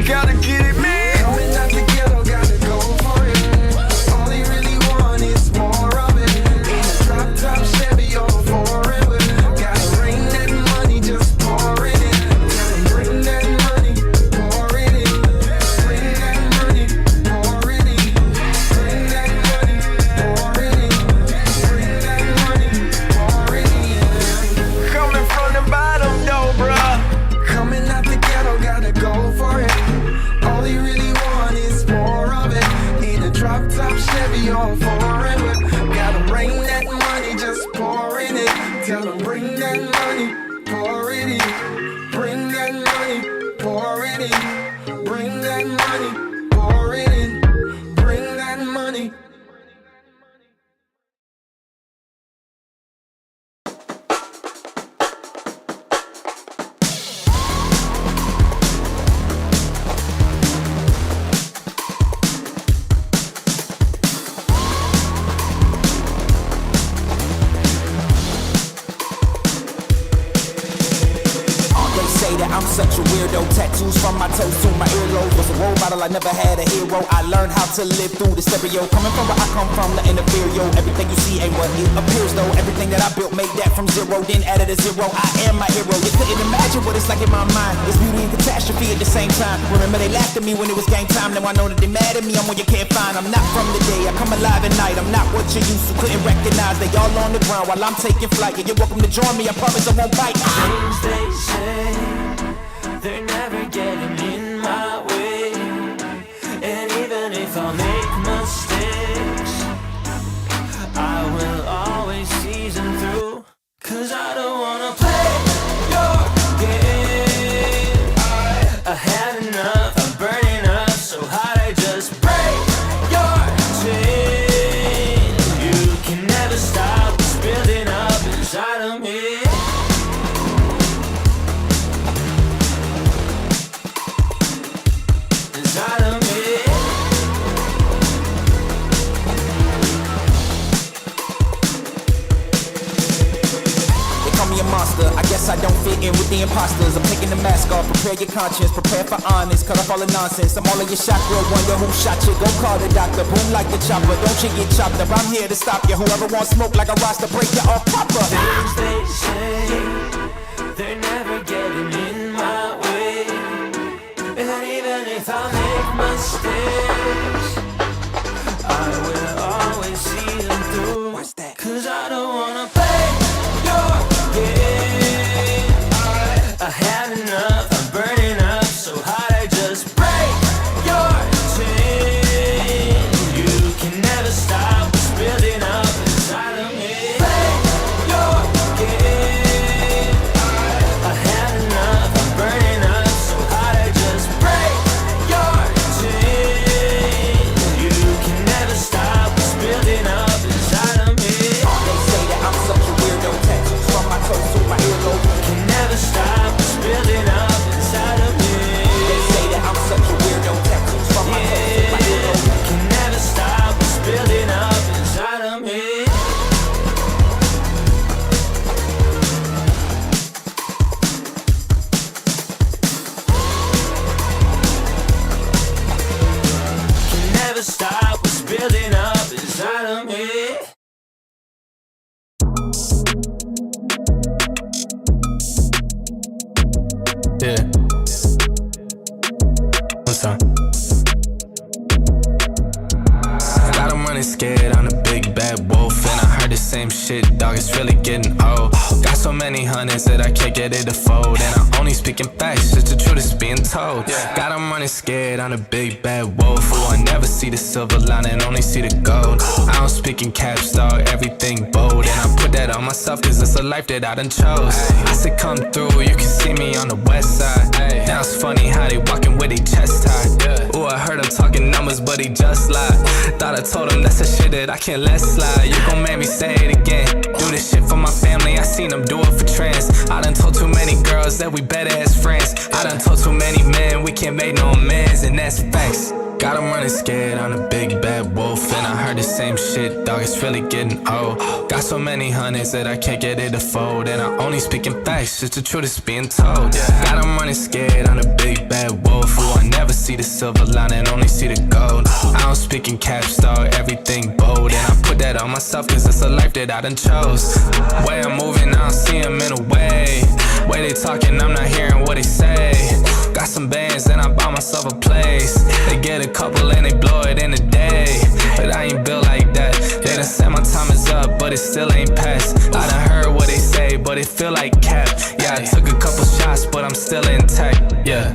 gotta get it, man. Coming out the ghetto, gotta go for it. All he really want is more of it. In a drop top Chevy or forever. Gotta bring that money, just pour it in. Gotta bring that money, pour it in. Bring that money, pour it in. Bring that money, pour it in. Bring that money, pour it in. Coming from the bottom though, bruh. Coming out the ghetto, gotta go for it. All he really want is more of it. In a drop top Chevy or forever. Gotta bring that money, just pour in it. Tell him bring that money, pour it in. Bring that money, pour it in. Bring that money, pour it in. Bring that money. I'm such a weirdo, tattoos from my toes to my earlobe. Was a role model, I never had a hero. I learned how to live through the stereo. Coming from where I come from, the inferior. Everything you see ain't what it appears though. Everything that I built, made that from zero, then added a zero. I am my hero. You couldn't imagine what it's like in my mind. It's beauty and catastrophe at the same time. Remember they laughed at me when it was game time. Now I know that they mad at me, I'm one you can't find. I'm not from the day, I come alive at night. I'm not what you used to, couldn't recognize. They all on the ground while I'm taking flight. Yeah, you're welcome to join me, I promise I won't bite. Things they say, they're never getting in my way. And even if I make mistakes, I will always see them through. Cause I don't wanna play your game. I had enough, I'm burning up so hot I just break your chain. You can never stop what's building up inside of me. I guess I don't fit in with the imposters. I'm taking the mask off, prepare your conscience, prepare for honest, cut off all the nonsense. I'm all of your chakra, wonder who shot you. Go call the doctor, boom like the chopper. Don't you get chopped up, I'm here to stop you. Whoever wants smoke like a roster, break you off proper. Things they say, they're never getting in my way. And even if I make mistakes, I will always see them through. What's that? Cause I don't wanna play your game. I had enough, I'm burning up so hot I just break your chain. You can never stop what's building up inside of me. Play your game. I had enough, I'm burning up so hot I just break your chain. You can never stop what's building up inside of me. They say that I'm such a weirdo, tattoos from my toes to my earlobe. Can never stop what's building up inside of me. They say that I'm such a weirdo, tattoos from my toes to my earlobe. Can never stop what's building up inside of me. Can never stop what's building up inside of me. Yeah. What's up? Got him running scared, I'm a big bad wolf. And I heard the same shit, dog, it's really getting old. Got so many hundreds that I can't get it to fold. And I'm only speaking facts, just the truth is being told. Got him running scared, I'm a big bad wolf. Who I never see the silver lining, only see the gold. I don't speak in caps, dog, everything bold. And I put that on myself, cause it's a life that I done chose. I said come through, you can see me on the west side. Now it's funny how they walking with their chest tied. Ooh, I heard him talking numbers, but he just lied. Thought I told him that's the shit that I can't let slide. You gon' make me say it again. Do this shit for my family, I seen them do it for trends. I done told too many girls that we better as friends. I done told too many men we can't make no amends, and that's facts. Got him running scared, I'm a big bad wolf. And I heard the same shit, dog, it's really getting old. Got so many hundreds that I can't get it to fold. And I only speak in facts, just the truth is being told. Got him running scared, I'm a big bad wolf. Who I never see see the silver lining, only see the gold. I don't speak in caps, dog, everything bold. And I put that on myself, cause it's a life that I done chose. Way I'm moving, I don't see them in a way. Way they talking, I'm not hearing what they say. Got some bands and I bought myself a place. They get a couple and they blow it in a day. But I ain't built like that. They done said my time is up, but it still ain't passed. I done heard what they say, but it feel like cap. Yeah, I took a couple shots, but I'm still intact. Yeah.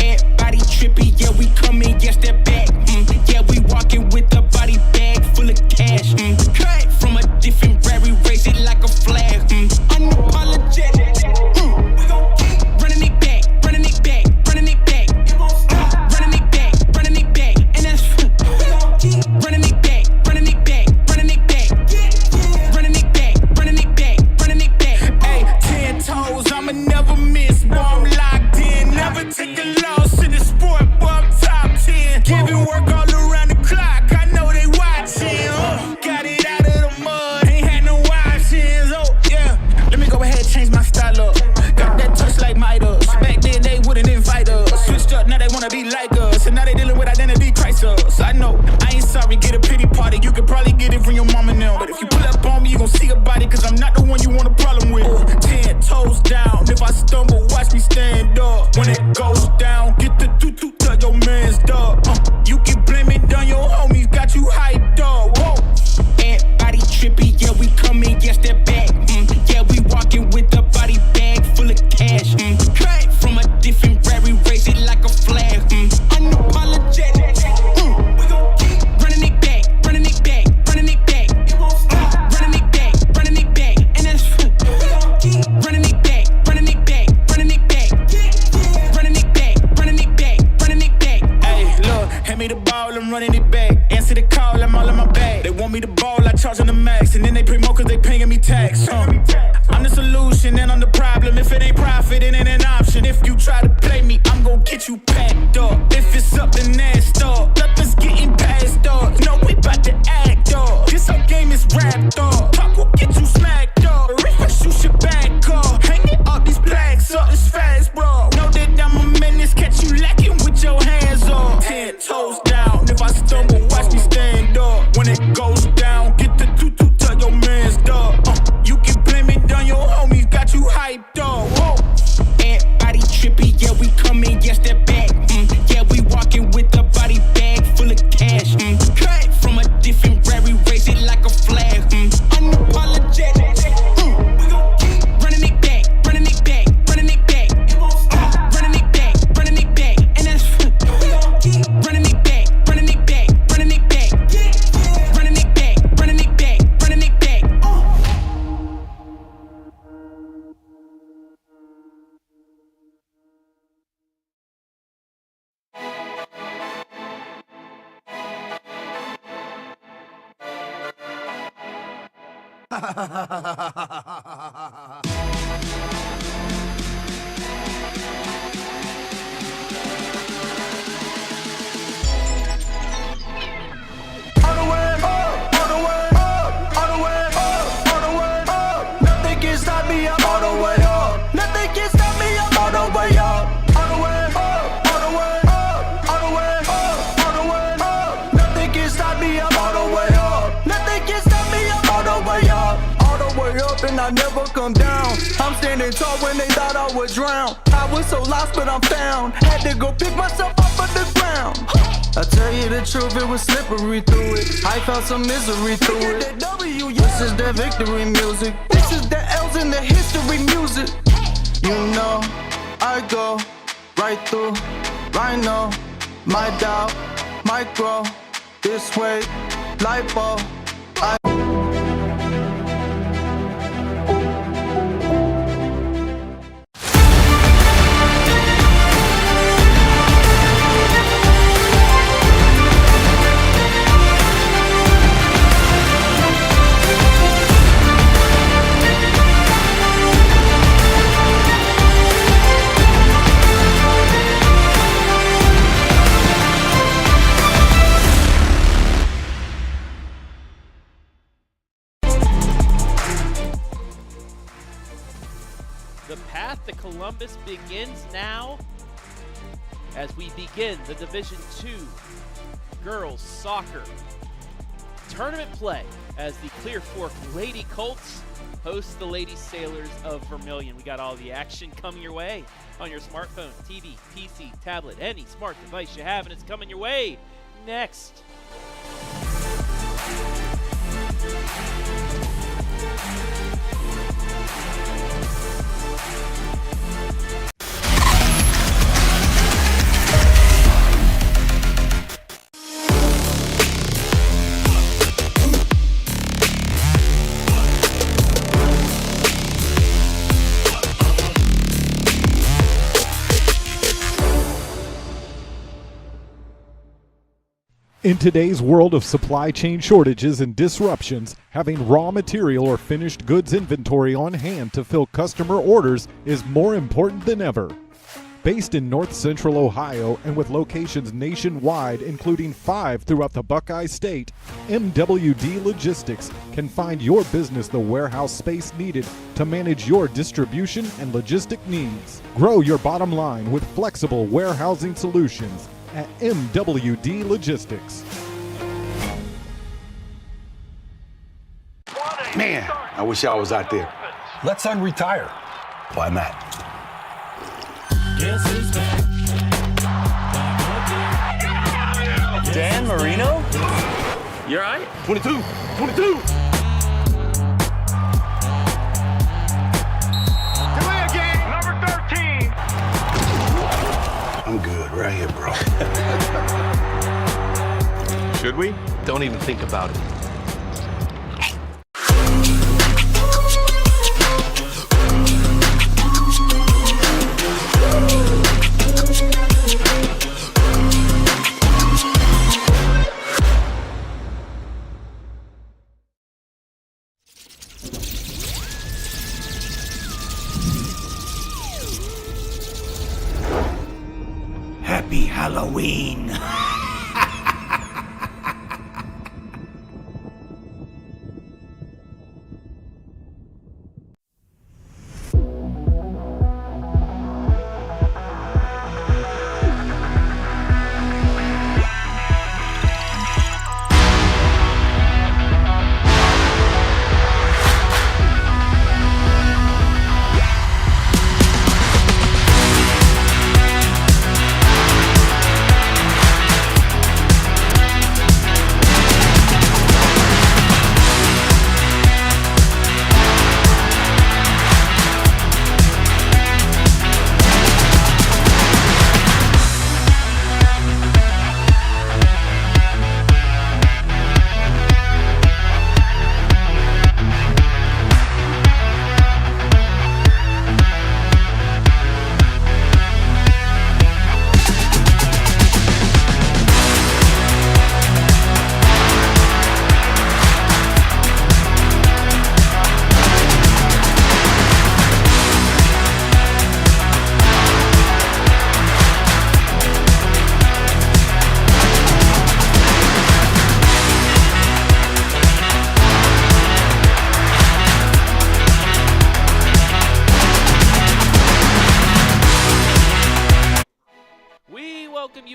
Everybody trippy, yeah, we come in, yes, they're back. Yeah, we walking with a body bag full of cash. Cut from a different rary, raise it like a flag. Unapologetic. We gon' keep running it back, running it back, running it back. Running it back, running it back. And that's we gon' keep running it back, running it back, running it back. Running it back, running it back, running it back. Hey, 10 toes, I'ma never miss. Boy, I'm locked in, never take a loss in the sport, boy, I'm top 10. Giving work all around the clock, I know they watching. Got it out of the mud, ain't had no options. Oh, yeah. Let me go ahead and change my style up. Got that touch like Midas. Back then they wouldn't invite us. Switched up, now they wanna be like us. And now they dealing with identity crisis. I know, I ain't sorry, get a pity party. You could probably get it from your mama now. But if you pull up on me, you gon' see a body, cause I'm not the one you want a problem with. 10 toes down, if I stumble, watch me stand up. When it goes down, get the doo-doo, tell your man's dog. You can blame it on your homies, got you hyped up. Whoa. Everybody trippy, yeah, we come in, yes, they're back. Yeah, we walking with a body bag full of cash. Cut from a different rary, raise it like a flag. Unapologetic. We gon' keep running it back, running it back, running it back. Running it back, running it back. And that's we gon' keep running it back, running it back, running it back. Running it back, running it back, running it back. Hey, look, hand me the ball, I'm running it back. Answer the call, I'm all in my bag. They want me to ball, I charge them the max. And then they promote cause they paying me tax. I'm the solution and I'm the problem. If it ain't profit, it ain't an option. If you try to play me, I'm gon' get you packed up. If it's something nasty up, nothing's getting past up. No, we bout to act up. This whole game is wrapped up. Talk will get you smacked up. Refresh, you should back up. Hanging up these plaques up, it's fast, bro. Know that I'm a menace, catch you lacking with your hands up. 10 toes down, if I stumble, watch me stand up. When it goes down, get the doo-doo, tell your man's dog. You can blame it on your homies, got you hyped up. Whoa. Everybody trippy, yeah, we come in, yes, they're back. Yeah, we walking with a body bag full of cash. Cut from a different rary, raise it like a flag. Unapologetic. We gon' keep running it back, running it back, running it back. Running it back, running it back. And that's we gon' keep running it back, running it back, running it back. Running it back, running it back, running it back. All the way up, all the way up, all the way up, all the way up. Nothing can stop me, I'm all the way up. Nothing can stop me, I'm all the way up. All the way up, all the way up, all the way up, all the way up. Nothing can stop me, I'm all the way up. Nothing can stop me, I'm all the way up. All the way up and I never come down. I'm standing tall when they thought I would drown. I was so lost but I'm found. Had to go pick myself up off the ground. I tell you the truth, it was slippery through it. I found some misery through it. This is that victory music. This is the L's in the history music. You know, I go right through, right now. My doubt might grow this way, light bulb. Columbus begins now as we begin the Division II girls soccer tournament play as the Clear Fork Lady Colts host the Lady Sailors of Vermilion. We got all the action coming your way on your smartphone, TV, PC, tablet, any smart device you have, and it's coming your way next. In today's world of supply chain shortages and disruptions, having raw material or finished goods inventory on hand to fill customer orders is more important than ever. Based in North Central Ohio and with locations nationwide, including 5 throughout the Buckeye State, MWD Logistics can find your business the warehouse space needed to manage your distribution and logistic needs. Grow your bottom line with flexible warehousing solutions at MWD Logistics. Man, I wish I was out there. Let's unretire. Why not? Dan Marino? You're right. 22. I'm good right here, bro. Should we? Don't even think about it. Happy Halloween.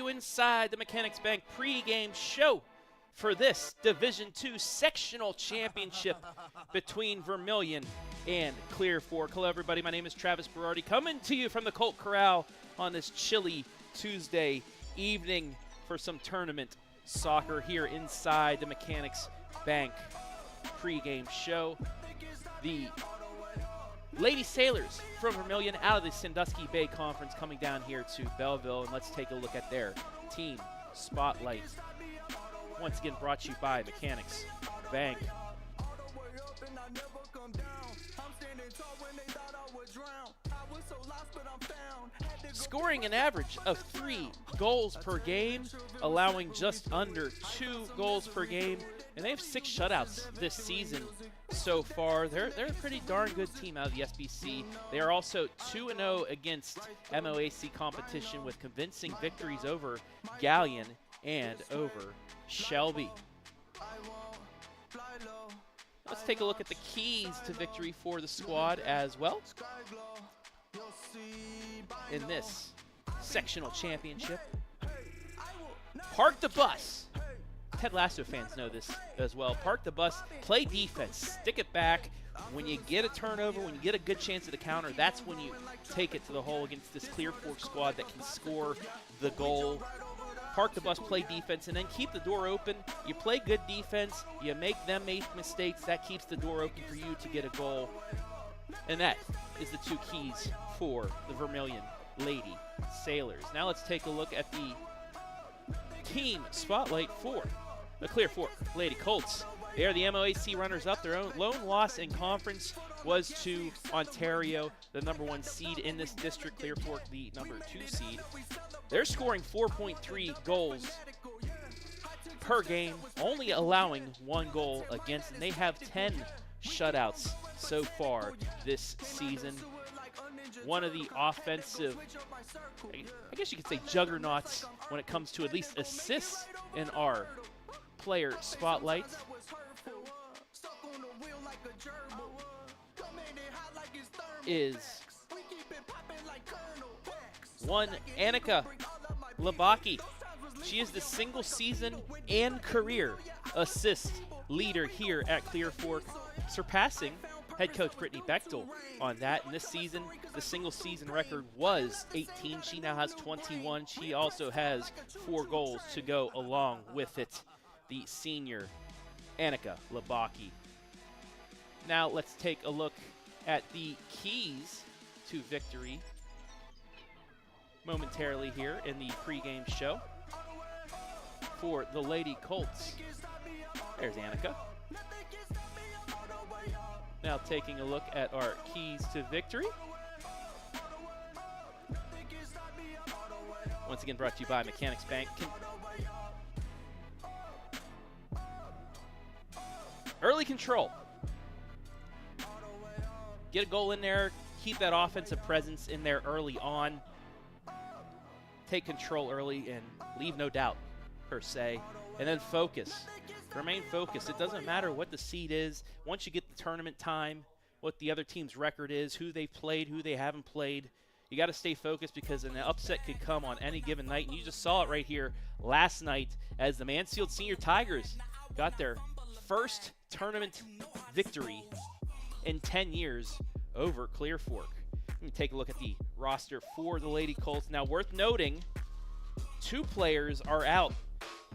Inside the Mechanics Bank pregame show for this Division II Sectional Championship between Vermilion and Clear Fork. Hello, everybody. My name is Travis Berardi, coming to you from the Colt Corral on this chilly Tuesday evening for some tournament soccer here inside the Mechanics Bank pregame show. The Lady Sailors from Vermilion out of the Sandusky Bay Conference coming down here to Belleville, and let's take a look at their team spotlight. Once again brought to you by Mechanics Bank. Scoring an average of 3 goals per game, allowing just under 2 goals per game, and they have 6 shutouts this season so far. They're a pretty darn good team out of the SBC. They are also 2-0 against MOAC competition with convincing victories over Galleon and over Shelby. Let's take a look at the keys to victory for the squad as well. in this sectional championship. Park the bus. Ted Lasso fans know this as well. Park the bus, play defense, stick it back. When you get a turnover, when you get a good chance at the counter, that's when you take it to the hole against this Clear Fork squad that can score the goal. Park the bus, play defense, and then keep the door open. You play good defense, you make them make mistakes, that keeps the door open for you to get a goal. And that is the two keys for the Vermilion Lady Sailors. Now let's take a look at the team spotlight for the Clear Fork Lady Colts. They are the MOAC runners-up. Their own lone loss in conference was to Ontario, the #1 seed in this district. Clear Fork, the #2 seed. They're scoring 4.3 goals per game, only allowing 1 goal against, and they have 10 shutouts so far this season. One of the offensive, I guess you could say, juggernauts when it comes to at least assists in our player spotlight is one Annika Labaki. She is the single season and career assist leader here at Clear Fork, surpassing head coach Brittany Bechtel on that. And this season, the single season record was 18. She now has 21. She also has 4 goals to go along with it. The senior Annika Labaki. Now let's take a look at the keys to victory momentarily here in the pregame show for the Lady Colts. There's Annika. Now taking a look at our keys to victory. Once again brought to you by Mechanics Bank. Early control. Get a goal in there. Keep that offensive presence in there early on. Take control early and leave no doubt, per se. And then focus. Remain focused. It doesn't matter what the seed is. Once you get the tournament time, what the other team's record is, who they've played, who they haven't played, you got to stay focused because an upset could come on any given night. And you just saw it right here last night as the Mansfield Senior Tigers got their first tournament victory in 10 years over Clear Fork. Let me take a look at the roster for the Lady Colts. Now, worth noting, 2 players are out.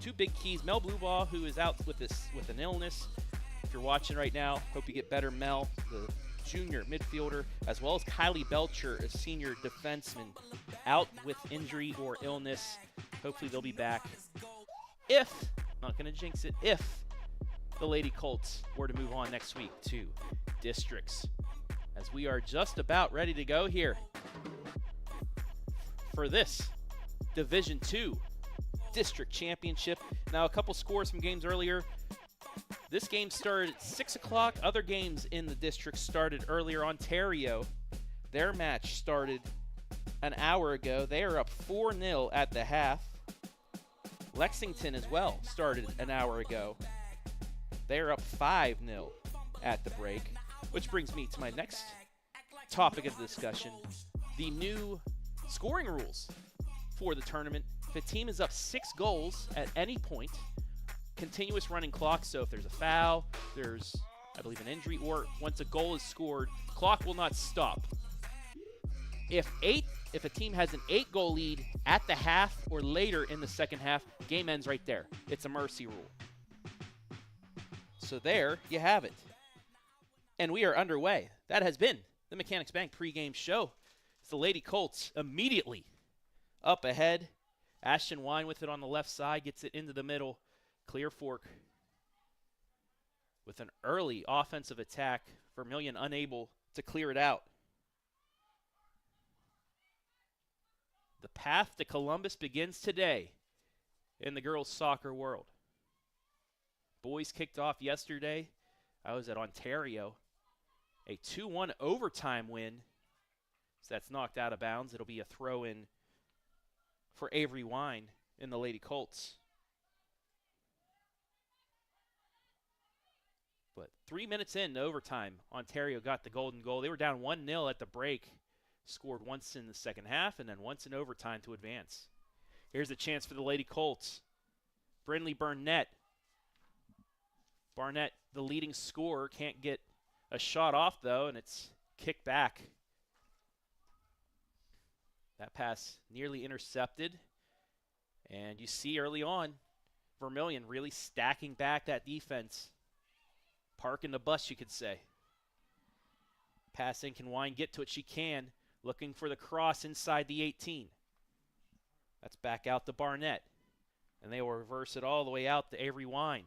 2 big keys. Mel Bluebaugh, who is out with an illness. If you're watching right now, hope you get better, Mel, the junior midfielder, as well as Kylie Belcher, a senior defenseman, out with injury or illness. Hopefully they'll be back. If, not going to jinx it, if the Lady Colts were to move on next week to districts, as we are just about ready to go here for this Division II District Championship. Now, a couple scores from games earlier. This game started at 6 o'clock. Other games in the district started earlier. Ontario, their match started an hour ago. They are up 4-0 at the half. Lexington as well started an hour ago. They're up 5-0 at the break, which brings me to my next topic of discussion, the new scoring rules for the tournament. If a team is up 6 goals at any point, continuous running clock, so if there's a foul, there's, I believe, an injury, or once a goal is scored, clock will not stop. If a team has an 8-goal lead at the half or later in the second half, game ends right there. It's a mercy rule. So there you have it. And we are underway. That has been the Mechanics Bank pregame show. It's the Lady Colts immediately up ahead. Ashton Wine with it on the left side, gets it into the middle. Clear Fork with an early offensive attack. Vermilion unable to clear it out. The path to Columbus begins today in the girls' soccer world. Boys kicked off yesterday. I was at Ontario. A 2-1 overtime win. So that's knocked out of bounds. It'll be a throw-in for Avery Wine in the Lady Colts. But 3 minutes into overtime, Ontario got the golden goal. They were down 1-0 at the break. Scored once in the second half and then once in overtime to advance. Here's a chance for the Lady Colts. Brindley Burnett. Barnett, the leading scorer, can't get a shot off, though, and it's kicked back. That pass nearly intercepted. And you see early on, Vermilion really stacking back that defense. Parking the bus, you could say. Passing, can Wine get to it? She can. Looking for the cross inside the 18. That's back out to Barnett. And they will reverse it all the way out to Avery Wine.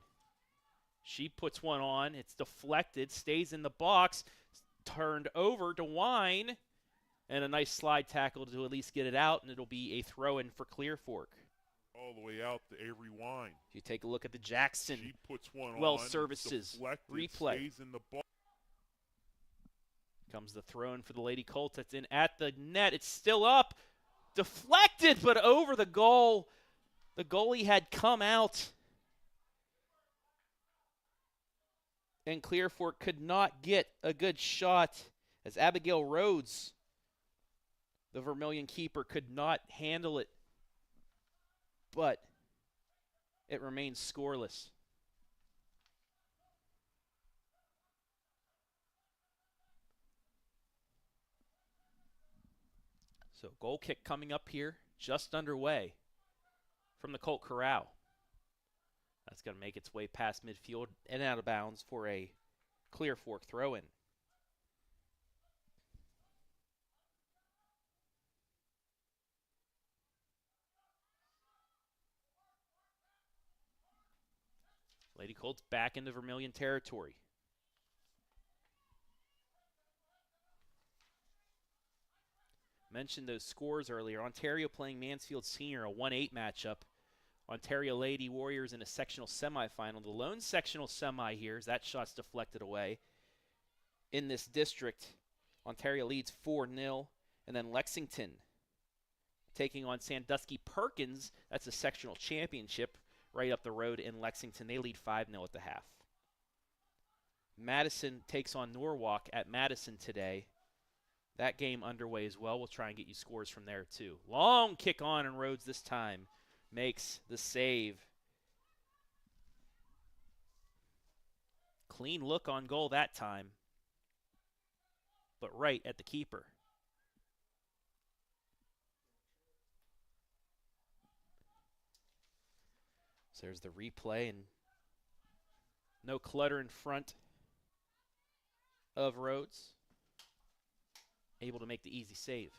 She puts one on. It's deflected, stays in the box, turned over to Wine, and a nice slide tackle to at least get it out, and it'll be a throw-in for Clear Fork. All the way out to Avery Wine. If you take a look at the Jackson She puts one Well on, Services deflected, replay. stays in the box. Comes the throw-in for the Lady Colts. That's in at the net. It's still up. Deflected, but over the goal. The goalie had come out. And Clear Fork could not get a good shot as Abigail Rhodes, the Vermilion keeper, could not handle it. But it remains scoreless. So goal kick coming up here, just underway from the Colt Corral. That's going to make its way past midfield and out of bounds for a Clear Fork throw-in. Lady Colts back into Vermilion territory. Mentioned those scores earlier. Ontario playing Mansfield Senior, a 1-8 matchup. Ontario Lady Warriors in a sectional semifinal. The lone sectional semi here as that shot's deflected away. In this district, Ontario leads 4-0. And then Lexington taking on Sandusky Perkins. That's a sectional championship right up the road in Lexington. They lead 5-0 at the half. Madison takes on Norwalk at Madison today. That game underway as well. We'll try and get you scores from there too. Long kick on, and Rhodes this time makes the save. Clean look on goal that time, but right at the keeper. So there's the replay, and no clutter in front of Rhodes. Able to make the easy save.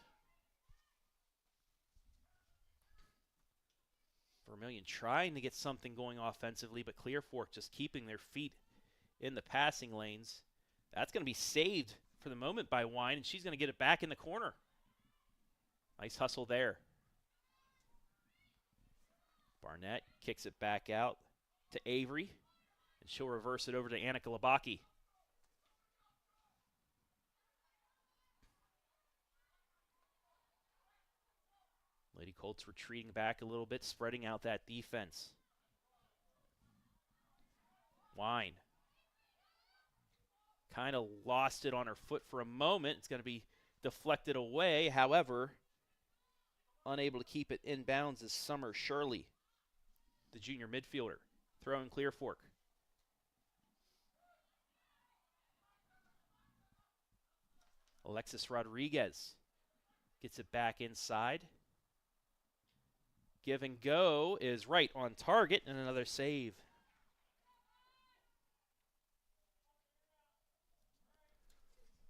Vermilion trying to get something going offensively, but Clear Fork just keeping their feet in the passing lanes. That's going to be saved for the moment by Wine, and she's going to get it back in the corner. Nice hustle there. Barnett kicks it back out to Avery, and she'll reverse it over to Annika Labaki. Lady Colts retreating back a little bit, spreading out that defense. Wine. Kind of lost it on her foot for a moment. It's going to be deflected away. However, unable to keep it in bounds is Summer Shirley, the junior midfielder, throwing Clear Fork. Alexis Rodriguez gets it back inside. Give and go is right on target, and another save.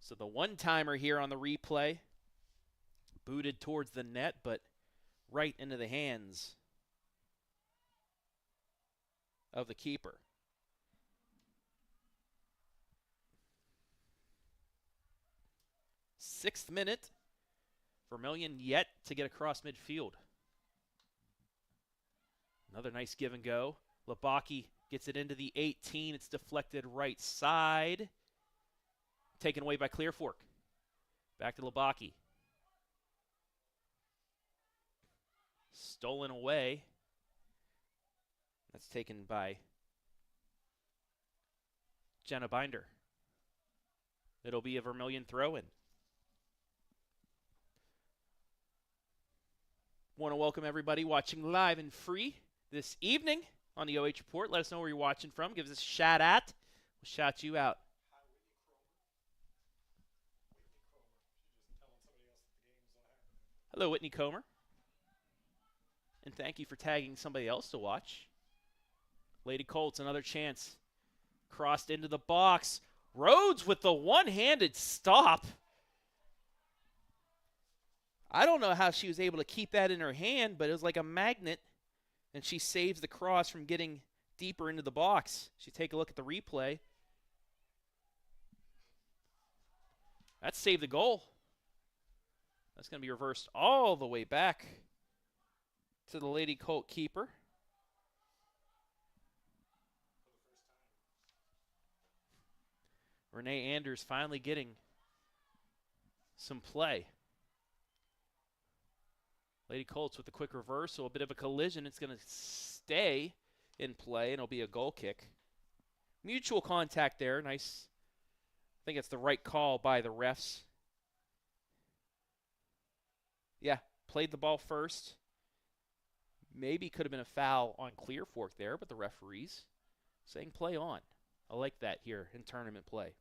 So the one-timer here on the replay, booted towards the net, but right into the hands of the keeper. Sixth minute, Vermilion yet to get across midfield. Another nice give and go. Labaki gets it into the 18. It's deflected right side. Taken away by Clear Fork. Back to Labaki. Stolen away. That's taken by Jenna Binder. It'll be a Vermilion throw-in. Want to welcome everybody watching live and free this evening on the OH Report. Let us know where you're watching from. Give us a shout out. We'll shout you out. Hello, Whitney Comer. And thank you for tagging somebody else to watch. Lady Colts, another chance. Crossed into the box. Rhodes with the one-handed stop. I don't know how she was able to keep that in her hand, but it was like a magnet, and she saves the cross from getting deeper into the box. She take a look at the replay. That saved the goal. That's going to be reversed all the way back to the Lady Colt keeper. Renee Anders finally getting some play. Lady Colts with a quick reversal, a bit of a collision. It's going to stay in play, and it'll be a goal kick. Mutual contact there. Nice. I think it's the right call by the refs. Yeah, played the ball first. Maybe could have been a foul on Clear Fork there, but the referees saying play on. I like that here in tournament play.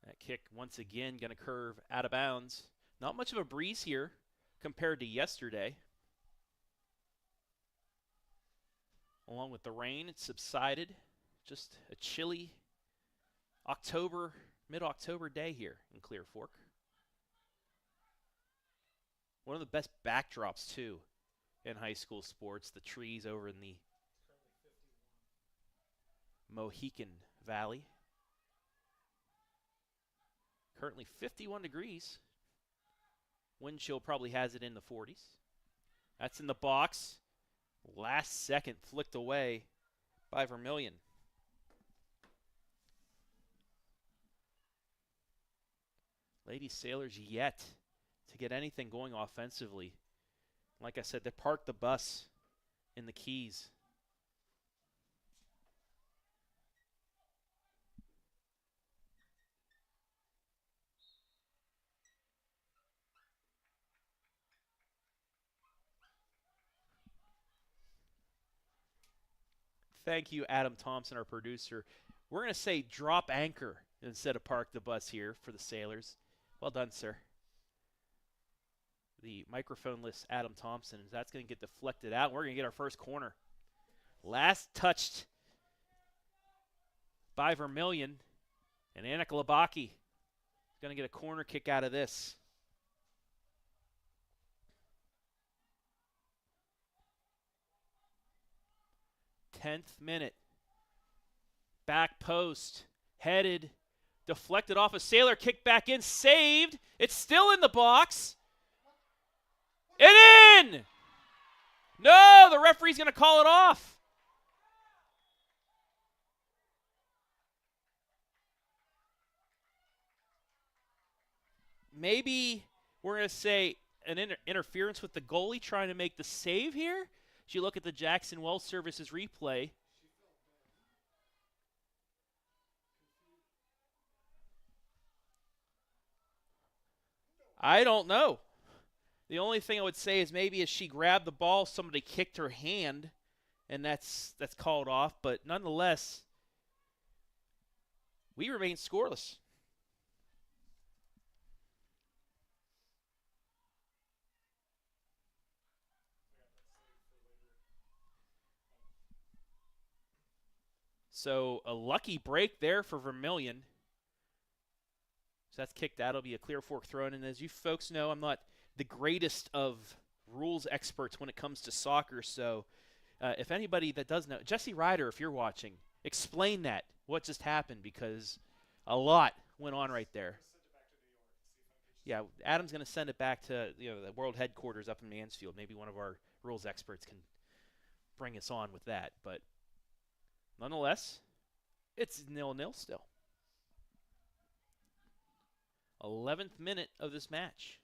That kick, once again, going to curve out of bounds. Not much of a breeze here compared to yesterday. Along with the rain, it subsided. Just a chilly mid-October day here in Clear Fork. One of the best backdrops, too, in high school sports. The trees over in the Mohican Valley. Currently 51 degrees. Wind chill probably has it in the 40s. That's in the box. Last second flicked away by Vermilion. Lady Sailors yet to get anything going offensively. Like I said, they parked the bus in the Keys. Thank you, Adam Thompson, our producer. We're going to say drop anchor instead of park the bus here for the Sailors. Well done, sir. The microphone-less Adam Thompson. That's going to get deflected out. We're going to get our first corner. Last touched by Vermilion. And Anna Labaki is going to get a corner kick out of this. Tenth minute. Back post. Headed. Deflected off a Sailor. Kicked back in. Saved. It's still in the box. And in! No, the referee's going to call it off. Maybe we're going to say an interference with the goalie trying to make the save here. As you look at the Jackson Well Services replay. I don't know. The only thing I would say is maybe as she grabbed the ball, somebody kicked her hand, and that's called off. But nonetheless, we remain scoreless. So a lucky break there for Vermilion. So that's kicked out. It'll be a Clear Fork throw-in. And as you folks know, I'm not the greatest of rules experts when it comes to soccer. So if anybody that does know, Jesse Ryder, if you're watching, explain that, what just happened, because a lot went on right there. Yeah, Adam's going to send it back to the world headquarters up in Mansfield. Maybe one of our rules experts can bring us on with that. But nonetheless, it's 0-0 still. 11th minute of this match.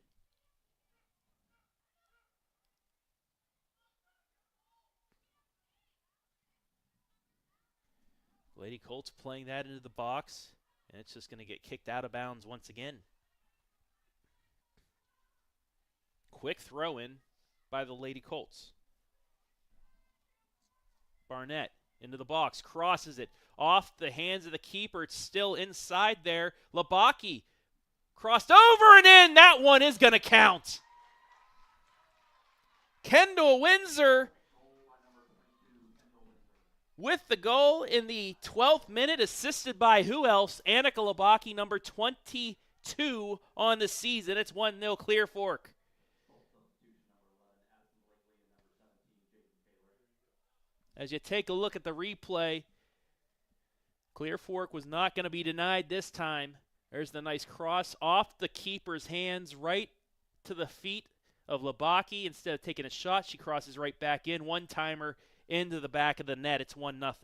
Lady Colts playing that into the box. And it's just going to get kicked out of bounds once again. Quick throw in by the Lady Colts. Barnett into the box, crosses it off the hands of the keeper. It's still inside there. Labaki crossed over and in. That one is going to count. Kendall Windsor with the goal in the 12th minute, assisted by who else? Annika Labaki, number 22 on the season. It's 1-0 Clear Fork. As you take a look at the replay, Clear Fork was not going to be denied this time. There's the nice cross off the keeper's hands right to the feet of Labaki. Instead of taking a shot, she crosses right back in. One-timer into the back of the net. It's 1-0.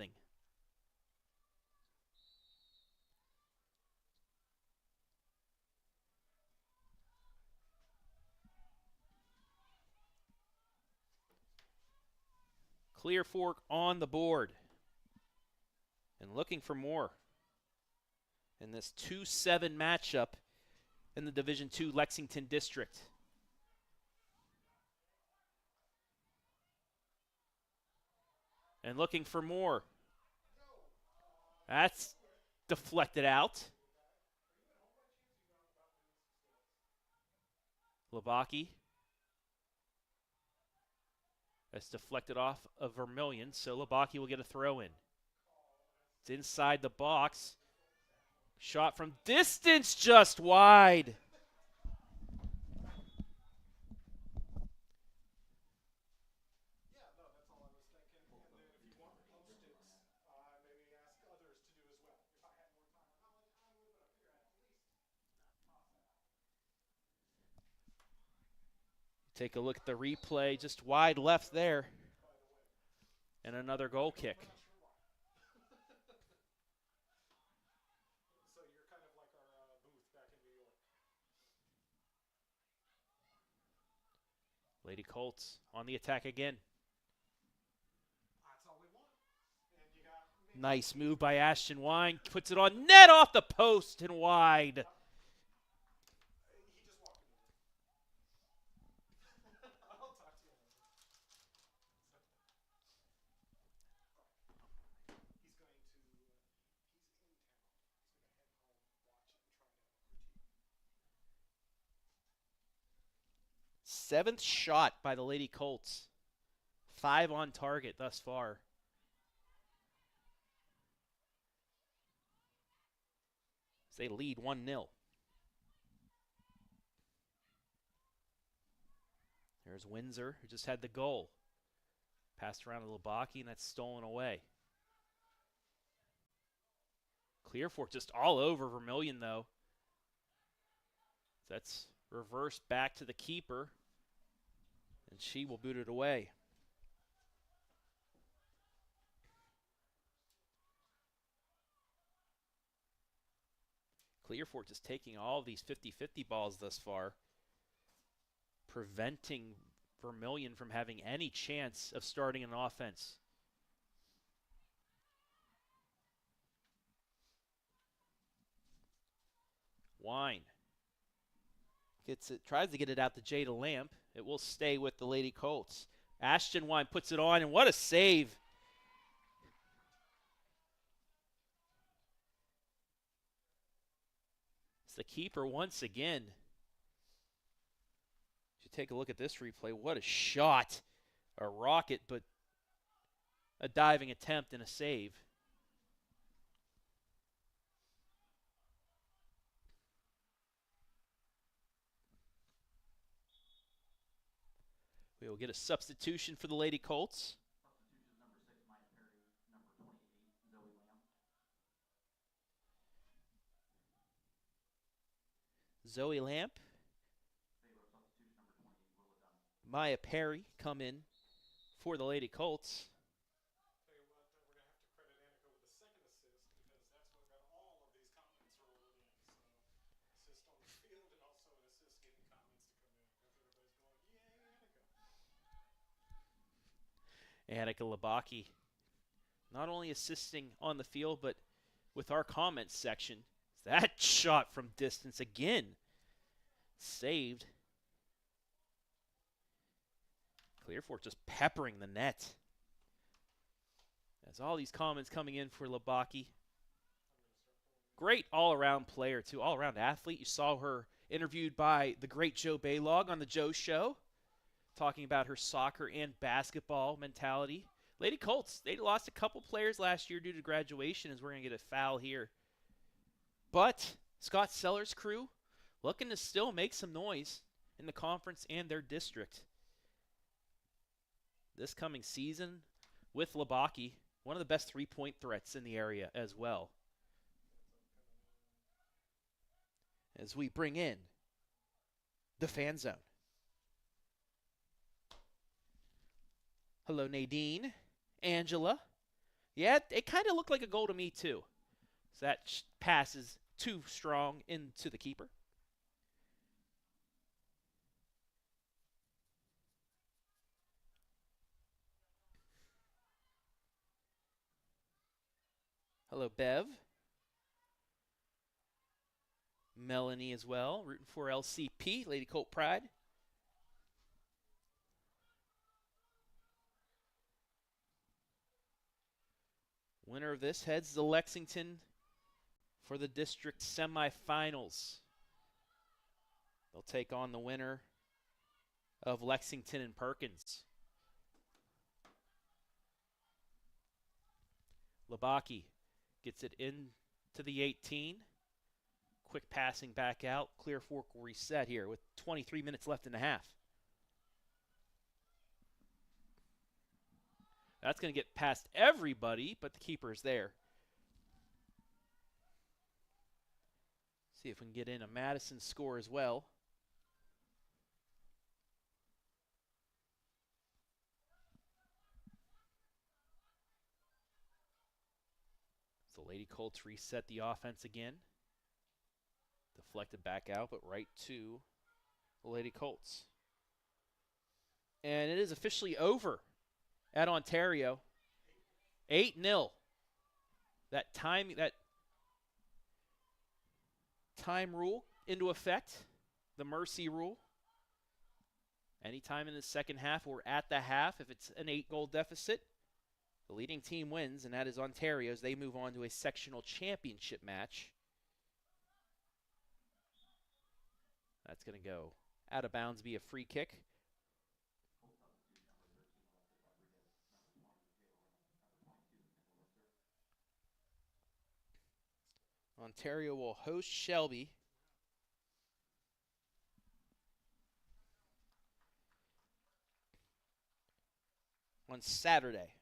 Clear Fork on the board and looking for more in this 2-7 matchup in the Division II Lexington District. And looking for more. That's deflected out. Labaki. That's deflected off of Vermilion, so Labaki will get a throw in. It's inside the box. Shot from distance, just wide. Take a look at the replay, just wide left there. And another goal kick. Lady Colts on the attack again. Nice move by Ashton Wine. Puts it on net, off the post and wide. Seventh shot by the Lady Colts. 5 on target thus far. As they lead 1-0. There's Windsor, who just had the goal. Passed around to Labaki, and that's stolen away. Clear Fork just all over Vermilion, though. That's reversed back to the keeper. And she will boot it away. Clear Fork just taking all of these 50-50 balls thus far, preventing Vermilion from having any chance of starting an offense. Wine gets it, tries to get it out to Jada Lamp. It will stay with the Lady Colts. Ashton Wine puts it on, and what a save. It's the keeper once again. If you take a look at this replay, what a shot. A rocket, but a diving attempt and a save. We will get a substitution for the Lady Colts. Zoe Lamp. Maya Perry come in for the Lady Colts. Annika Labaki not only assisting on the field, but with our comments section. That shot from distance again. Saved. Clear Fork just peppering the net. As all these comments coming in for Labaki. Great all-around player, too. All-around athlete. You saw her interviewed by the great Joe Baylog on the Joe Show, talking about her soccer and basketball mentality. Lady Colts, they lost a couple players last year due to graduation, as we're going to get a foul here. But Scott Sellers' crew looking to still make some noise in the conference and their district. This coming season with Labaki, one of the best three-point threats in the area as well. As we bring in the fan zone. Hello, Nadine. Angela. Yeah, it kind of looked like a goal to me, too. So that pass is too strong into the keeper. Hello, Bev. Melanie as well, rooting for LCP, Lady Colt Pride. Winner of this heads to Lexington for the district semifinals. They'll take on the winner of Lexington and Perkins. Labaki gets it into the 18. Quick passing back out. Clear Fork will reset here with 23 minutes left in the half. That's going to get past everybody, but the keeper is there. See if we can get in a Madison score as well. So Lady Colts reset the offense again. Deflected back out, but right to the Lady Colts. And it is officially over at Ontario. 8-0. That time rule into effect. The mercy rule. Anytime in the second half or at the half, if it's an 8-goal deficit, the leading team wins, and that is Ontario's. They move on to a sectional championship match. That's going to go out of bounds via free kick. Ontario will host Shelby. On Saturday.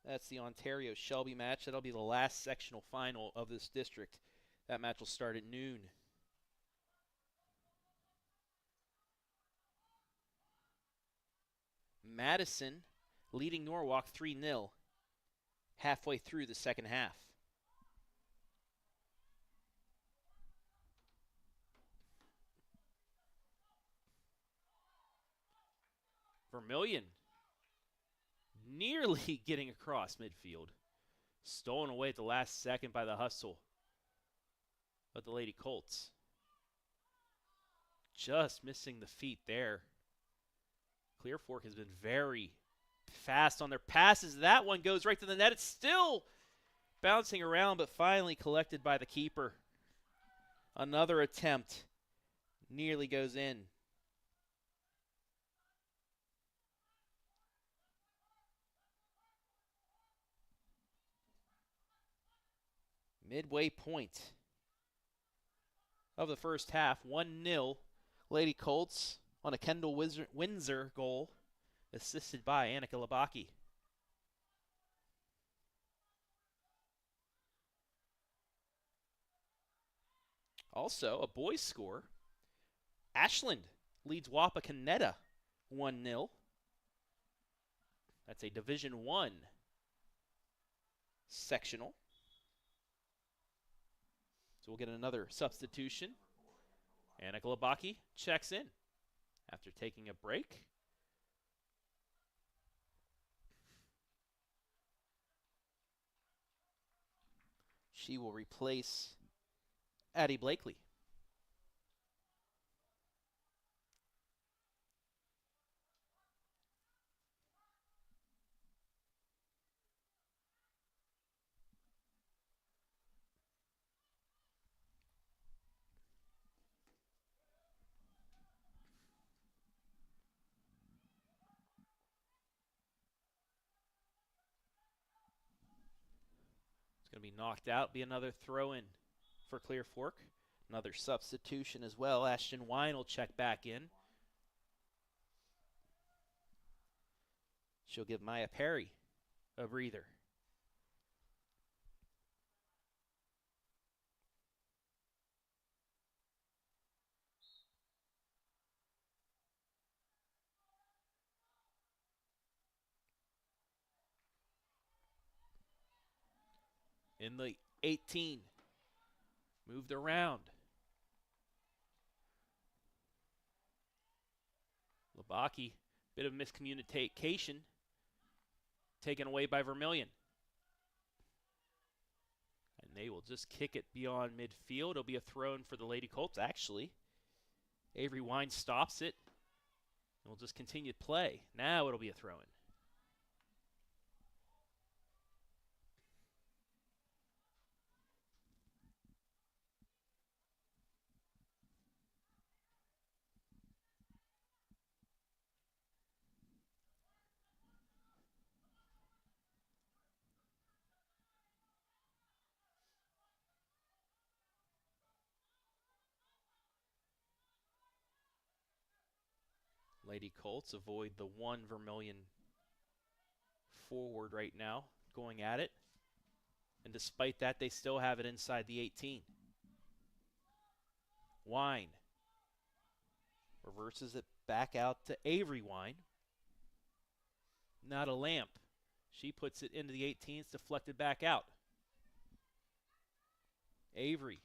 That's the Ontario-Shelby match. That'll be the last sectional final of this district. That match will start at noon. Madison leading Norwalk 3-0 halfway through the second half. Vermilion nearly getting across midfield. Stolen away at the last second by the hustle of the Lady Colts. Just missing the feet there. Clear Fork has been very fast on their passes. That one goes right to the net. It's still bouncing around, but finally collected by the keeper. Another attempt nearly goes in. Midway point of the first half, 1-0 Lady Colts on a Kendall Windsor goal, assisted by Annika Labaki. Also, a boys score. Ashland leads Wapakoneta 1-0. That's a Division I sectional. So we'll get another substitution. Annika Labaki checks in after taking a break. She will replace Addie Blakely. It's going to be knocked out, be another throw-in for Clear Fork. Another substitution as well. Ashton Wine will check back in. She'll give Maya Perry a breather. In the 18. Moved around. Labaki, bit of miscommunication. Taken away by Vermilion. And they will just kick it beyond midfield. It'll be a throw-in for the Lady Colts, actually. Avery Wine stops it. And will just continue to play. Now it'll be a throw-in. Lady Colts avoid the one Vermilion forward right now, going at it. And despite that, they still have it inside the 18. Wine reverses it back out to Avery Wine. Not a Lamp. She puts it into the 18s, deflected back out. Avery.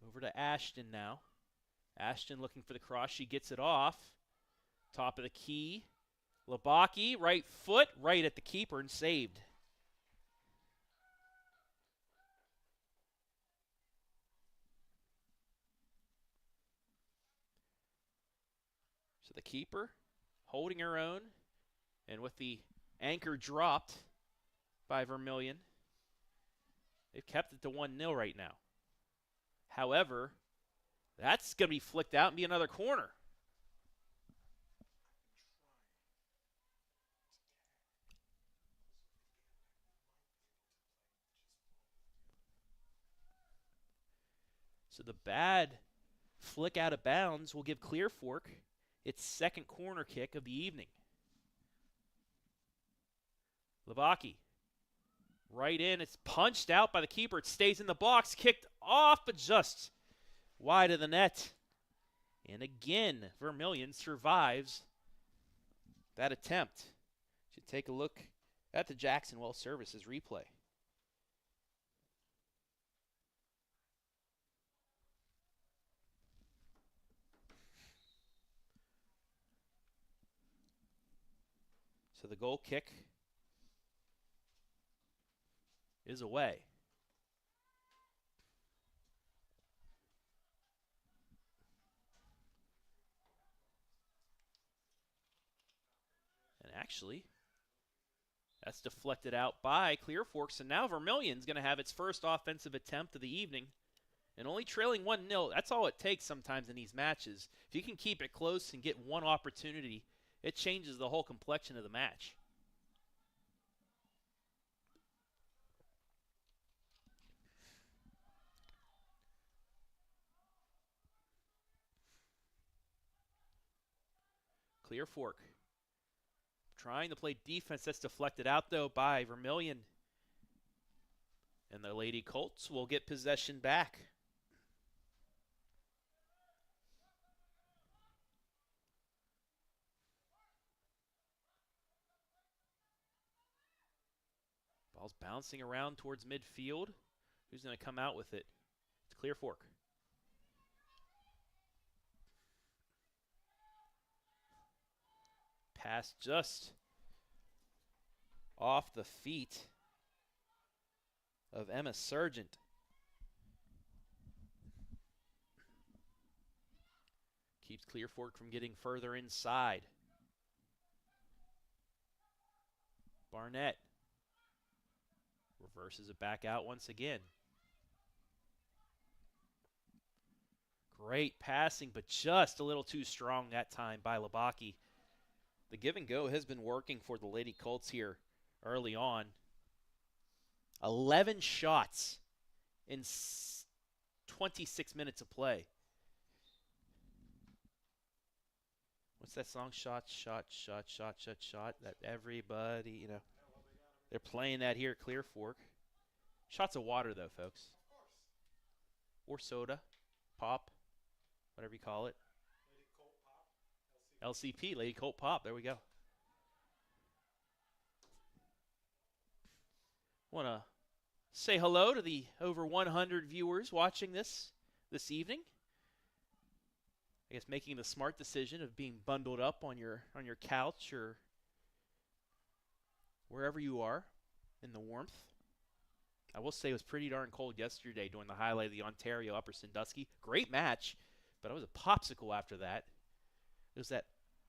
Over to Ashton now. Ashton looking for the cross. She gets it off. Top of the key. Labaki, right foot, right at the keeper and saved. So the keeper holding her own, and with the anchor dropped by Vermilion, they've kept it to 1-0 right now. However, that's going to be flicked out and be another corner. So the bad flick out of bounds will give Clear Fork its second corner kick of the evening. Labaki. Right in. It's punched out by the keeper. It stays in the box. Kicked off, but just wide of the net. And again, Vermilion survives that attempt. Should take a look at the Jacksonville Services replay. So the goal kick is away. And actually, that's deflected out by Clear Fork. So now Vermilion's going to have its first offensive attempt of the evening. And only trailing 1-0, that's all it takes sometimes in these matches. If you can keep it close and get one opportunity, it changes the whole complexion of the match. Clear Fork trying to play defense. That's deflected out, though, by Vermilion. And the Lady Colts will get possession back. Ball's bouncing around towards midfield. Who's going to come out with it? It's Clear Fork. Pass just off the feet of Emma Sargent. Keeps Clear Fork from getting further inside. Barnett reverses it back out once again. Great passing, but just a little too strong that time by Labaki. The give and go has been working for the Lady Colts here early on. 11 shots in 26 minutes of play. What's that song? Shot, shot, shot, shot, shot, shot. That everybody, you know, they're playing that here at Clear Fork. Shots of water, though, folks. Or soda, pop, whatever you call it. LCP, Lady Colt Pop. There we go. Want to say hello to the over 100 viewers watching this evening. I guess making the smart decision of being bundled up on your couch or wherever you are in the warmth. I will say it was pretty darn cold yesterday during the highlight of the Ontario Upper Sandusky. Great match, but I was a popsicle after that. It was that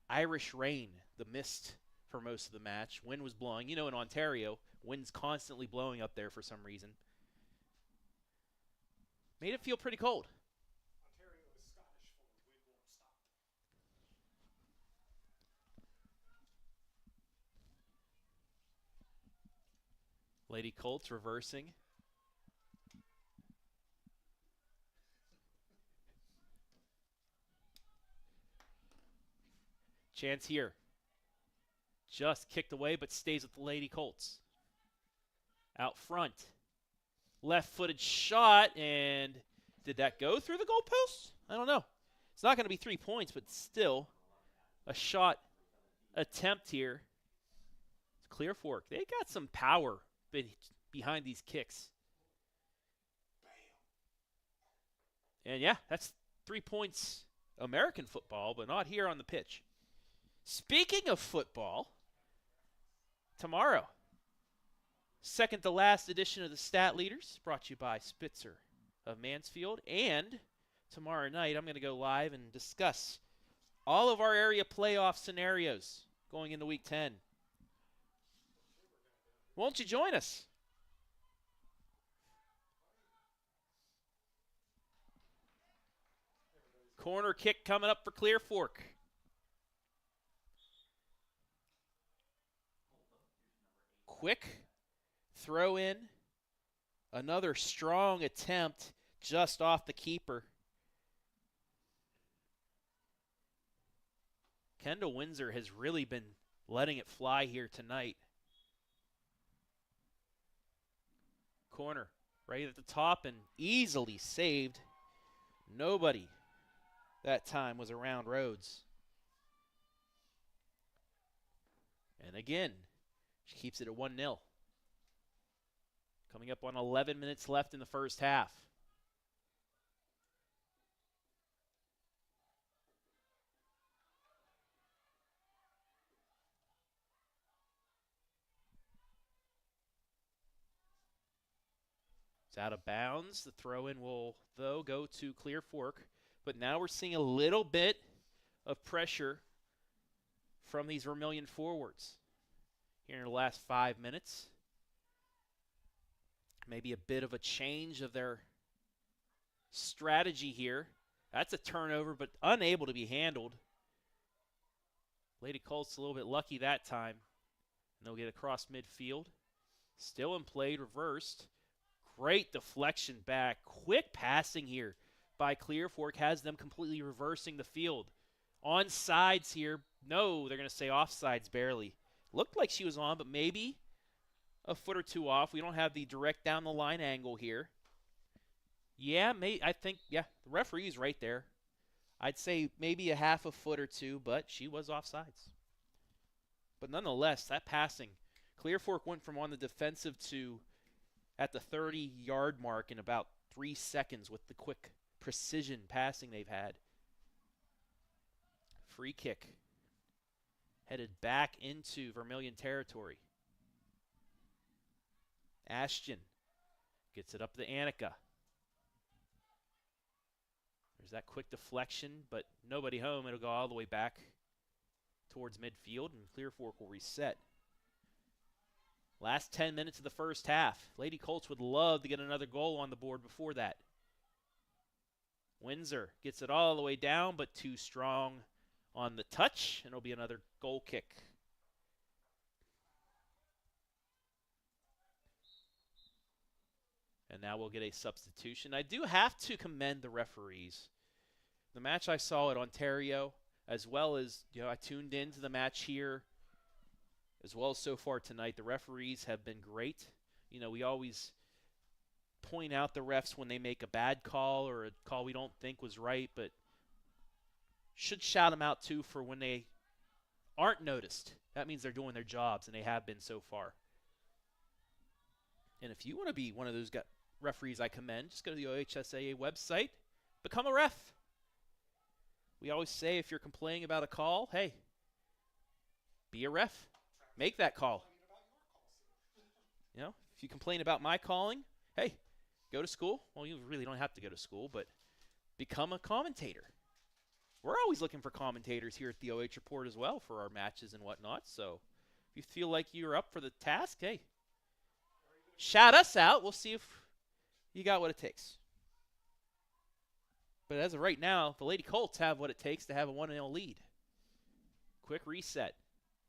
Irish rain, the mist for most of the match. Wind was blowing. You know, in Ontario, wind's constantly blowing up there for some reason. Made it feel pretty cold. Ontario is Scottish for wind won't stop. Lady Colts reversing. Chance here. Just kicked away, but stays with the Lady Colts. Out front. Left-footed shot, and did that go through the goalpost? I don't know. It's not going to be 3 points, but still a shot attempt here. It's Clear Fork. They got some power behind these kicks. And yeah, that's 3 points American football, but not here on the pitch. Speaking of football, tomorrow, second to last edition of the Stat Leaders, brought to you by Spitzer of Mansfield. And tomorrow night, I'm going to go live and discuss all of our area playoff scenarios going into Week 10. Won't you join us? Corner kick coming up for Clear Fork. Quick throw in. Another strong attempt just off the keeper. Kendall Windsor has really been letting it fly here tonight. Corner right at the top and easily saved. Nobody that time was around Rhodes. And again, she keeps it at 1-0. Coming up on 11 minutes left in the first half. It's out of bounds. The throw-in will, though, go to Clear Fork. But now we're seeing a little bit of pressure from these Vermilion forwards here in the last 5 minutes. Maybe a bit of a change of their strategy here. That's a turnover, but unable to be handled. Lady Colts a little bit lucky that time. And they'll get across midfield. Still in play, reversed. Great deflection back. Quick passing here by Clear Fork has them completely reversing the field. On sides here. No, they're going to say offsides barely. Looked like she was on, but maybe a foot or two off. We don't have the direct down the line angle here. Yeah, I think, the referee's right there. I'd say maybe a half a foot or two, but she was offsides. But nonetheless, that passing, Clear Fork went from on the defensive to at the 30-yard mark in about 3 seconds with the quick precision passing they've had. Free kick. Headed back into Vermilion territory. Ashton gets it up to Annika. There's that quick deflection, but nobody home. It'll go all the way back towards midfield, and Clear Fork will reset. Last 10 minutes of the first half. Lady Colts would love to get another goal on the board before that. Windsor gets it all the way down, but too strong on the touch, and it'll be another goal kick. And now we'll get a substitution. I do have to commend the referees. The match I saw at Ontario, as well as, I tuned into the match here, as well as so far tonight, the referees have been great. We always point out the refs when they make a bad call or a call we don't think was right, but should shout them out too for when they aren't noticed. That means they're doing their jobs, and they have been so far. And if you want to be one of those referees I commend, just go to the OHSAA website, become a ref. We always say if you're complaining about a call, hey, be a ref. Make that call. If you complain about my calling, hey, go to school. Well, you really don't have to go to school, but become a commentator. We're always looking for commentators here at the OH Report as well for our matches and whatnot. So if you feel like you're up for the task, hey, shout us out. We'll see if you got what it takes. But as of right now, the Lady Colts have what it takes to have a 1-0 lead. Quick reset.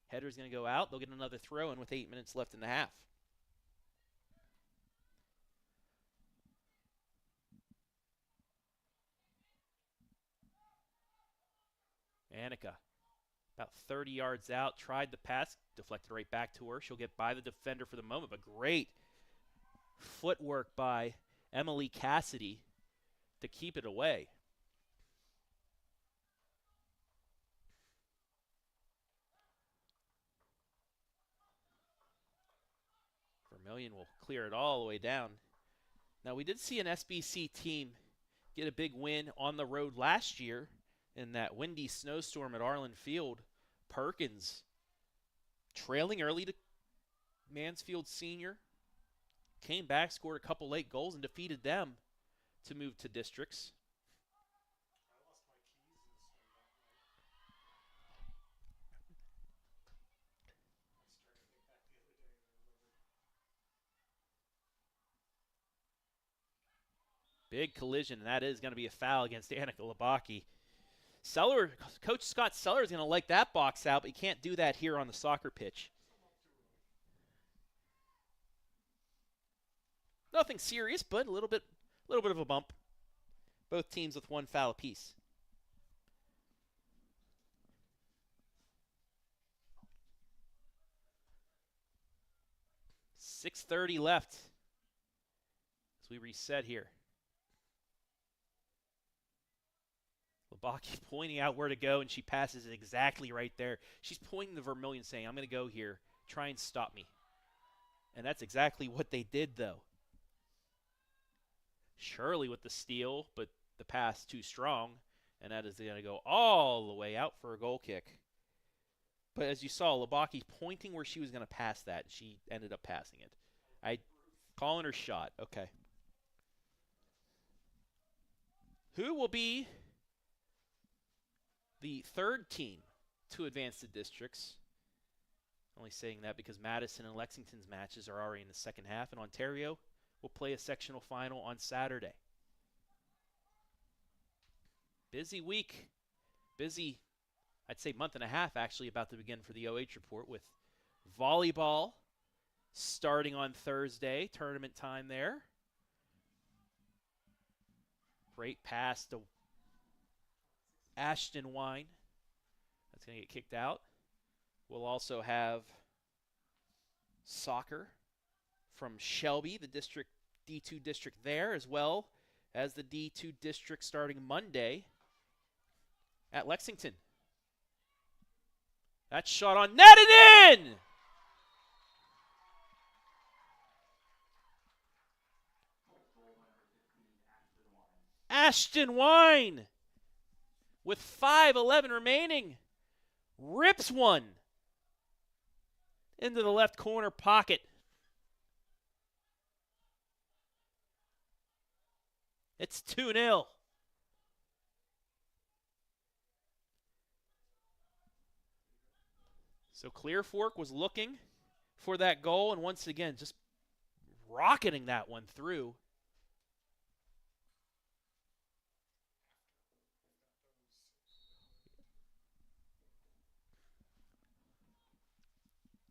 Header's going to go out. They'll get another throw in with 8 minutes left in the half. Annika, about 30 yards out, tried the pass, deflected right back to her. She'll get by the defender for the moment, but great footwork by Emily Cassidy to keep it away. Vermilion will clear it all the way down. Now, we did see an SBC team get a big win on the road last year in that windy snowstorm at Arlen Field. Perkins trailing early to Mansfield Senior. Came back, scored a couple late goals, and defeated them to move to districts. Big collision, and that is going to be a foul against Annika Labaki. Coach Scott Seller is going to like that box out, but he can't do that here on the soccer pitch. Nothing serious, but a little bit of a bump. Both teams with one foul apiece. .6:30 left as we reset here. Labaki pointing out where to go, and she passes it exactly right there. She's pointing to Vermilion saying, I'm going to go here. Try and stop me. And that's exactly what they did, though. Shirley with the steal, but the pass too strong, and that is going to go all the way out for a goal kick. But as you saw, Labaki pointing where she was going to pass that. She ended up passing it. Calling her shot. Okay. Who will be the third team to advance to districts? Only saying that because Madison and Lexington's matches are already in the second half, and Ontario will play a sectional final on Saturday. Busy week. Busy, I'd say month and a half actually, about to begin for the OH Report with volleyball starting on Thursday. Tournament time there. Great pass to Ashton Wine. That's going to get kicked out. We'll also have soccer from Shelby, the district D2 district there, as well as the D2 district starting Monday at Lexington. That shot on net and in! Ashton Wine with 5:11 remaining rips one into the left corner pocket. It's 2-0. So Clear Fork was looking for that goal, and once again, just rocketing that one through.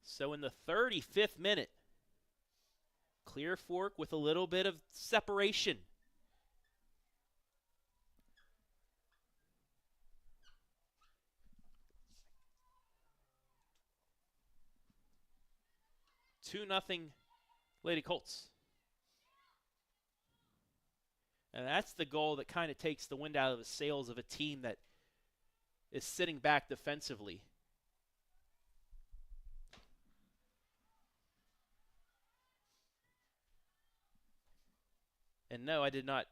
So in the 35th minute, Clear Fork with a little bit of separation. Two nothing Lady Colts. And that's the goal that kind of takes the wind out of the sails of a team that is sitting back defensively. And no, I did not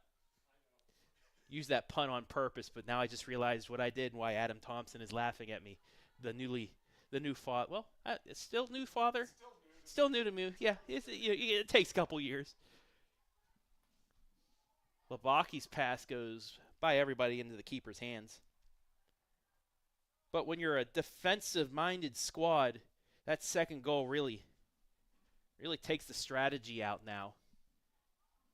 use that pun on purpose, but now I just realized what I did and why Adam Thompson is laughing at me. The new father. Well, it's still new father. Still new to me. Yeah, it takes a couple years. Levaki's pass goes by everybody into the keeper's hands. But when you're a defensive-minded squad, that second goal really takes the strategy out now.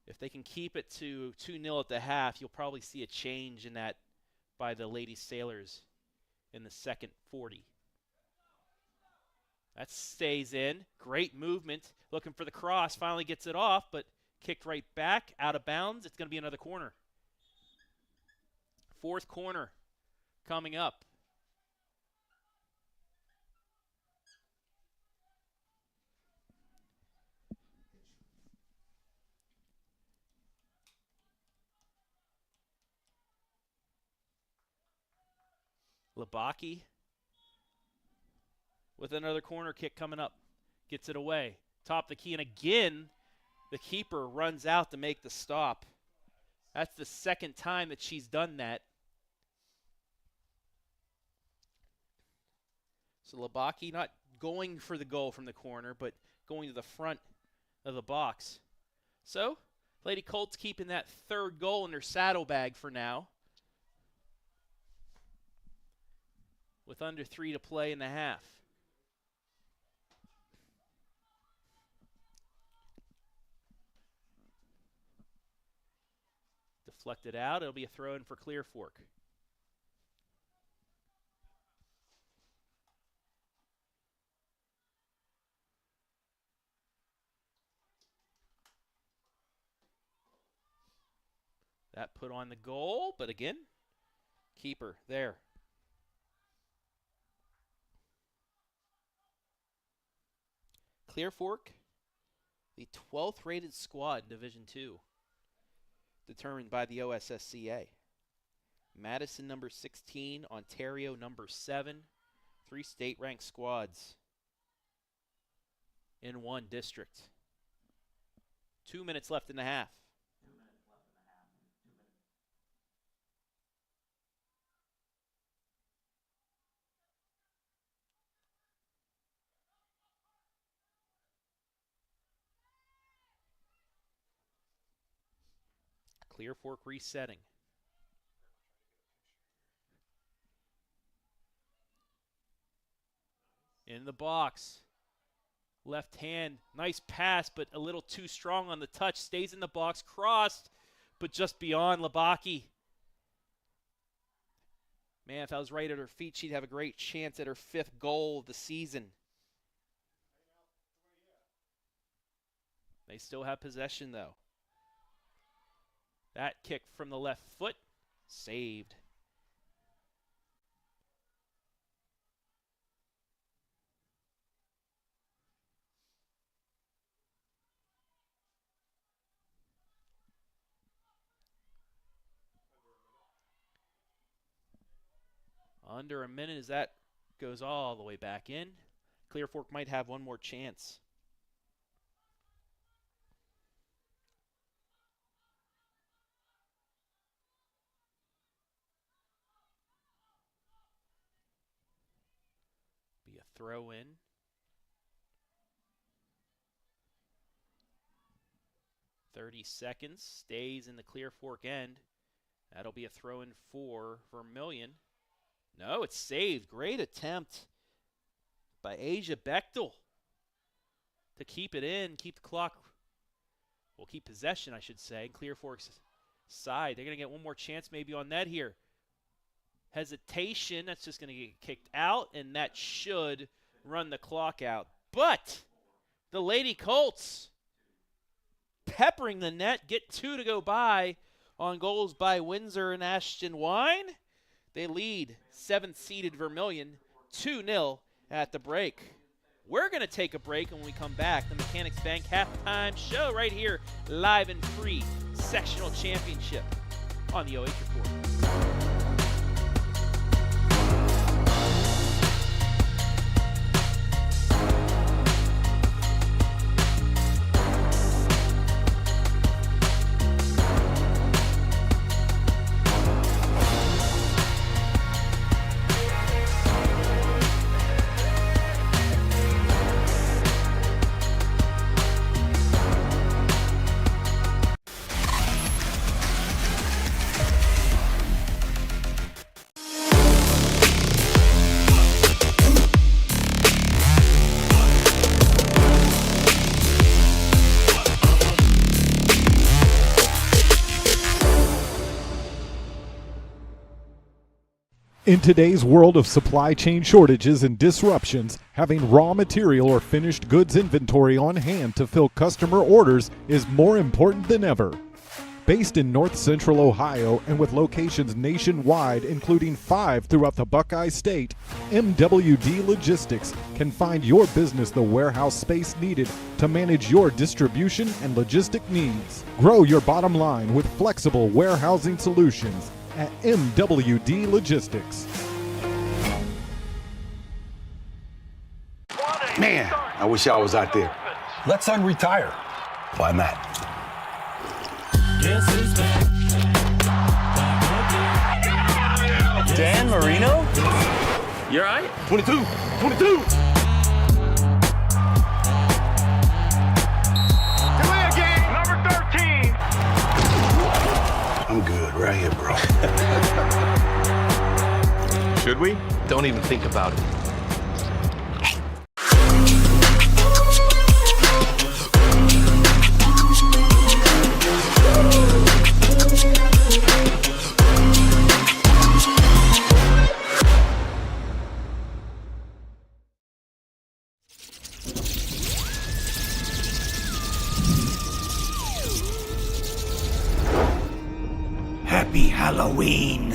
If they can keep it to 2-0 at the half, you'll probably see a change in that by the Lady Sailors in the second 40. That stays in. Great movement. Looking for the cross. Finally gets it off, but kicked right back. Out of bounds. It's going to be another corner. Fourth corner coming up. Labaki with another corner kick coming up. Gets it away. Top of the key, and again, the keeper runs out to make the stop. That's the second time that she's done that. So Labaki not going for the goal from the corner, but going to the front of the box. So, Lady Colts keeping that third goal in their saddlebag for now, with under 3 to play in the half. Deflected out. It'll be a throw-in for Clear Fork. That put on the goal, but again, keeper there. Clear Fork, the 12th rated squad in Division II, determined by the OSSCA. Madison number 16, Ontario number 7, 3 state-ranked squads in one district. 2 minutes left in the half. Clear Fork resetting. In the box. Left hand. Nice pass, but a little too strong on the touch. Stays in the box. Crossed, but just beyond Labaki. Man, if I was right at her feet, she'd have a great chance at her 5th goal of the season. They still have possession, though. That kick from the left foot, saved. Under a minute as that goes all the way back in. Clear Fork might have one more chance. Be a throw in. .30 seconds, stays in the Clear Fork end. That'll be a throw in for Vermilion. No, it's saved. Great attempt by Asia Bechtel to keep it in, keep the clock, well, keep possession, I should say. Clear Fork's side. They're going to get one more chance maybe on net here. Hesitation. That's just going to get kicked out, and that should run the clock out. But the Lady Colts peppering the net, get 2 to go by on goals by Windsor and Ashton Wine. They lead 7th-seeded Vermilion 2-0 at the break. We're going to take a break, and when we come back, the Mechanics Bank halftime show right here, live and free, Sectional Championship on the OH Report. In today's world of supply chain shortages and disruptions, having raw material or finished goods inventory on hand to fill customer orders is more important than ever. Based in North Central Ohio and with locations nationwide, including 5 throughout the Buckeye State, MWD Logistics can find your business the warehouse space needed to manage your distribution and logistic needs. Grow your bottom line with flexible warehousing solutions at MWD Logistics. Man, I wish I was out there. Let's unretire. Why not? Dan Marino? You all right? 22! Number 13. I'm good right here, bro. Should we? Don't even think about it. Happy Halloween!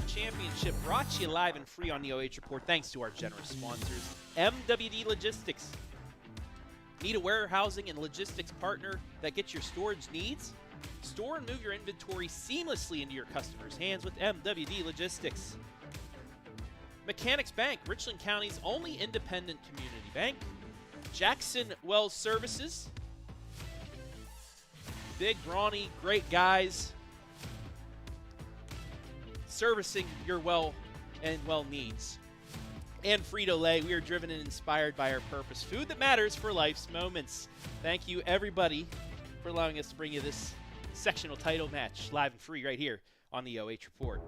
Championship brought to you live and free on the OH Report thanks to our generous sponsors, MWD Logistics. Need a warehousing and logistics partner that gets your storage needs? Store and move your inventory seamlessly into your customers' hands with MWD Logistics. Mechanics Bank, Richland County's only independent community bank. Jackson Wells Services. Big, brawny, great guys servicing your well needs. And Frito Lay, we are driven and inspired by our purpose. Food that matters for life's moments. Thank you, everybody, for allowing us to bring you this sectional title match, live and free right here on the OH Report.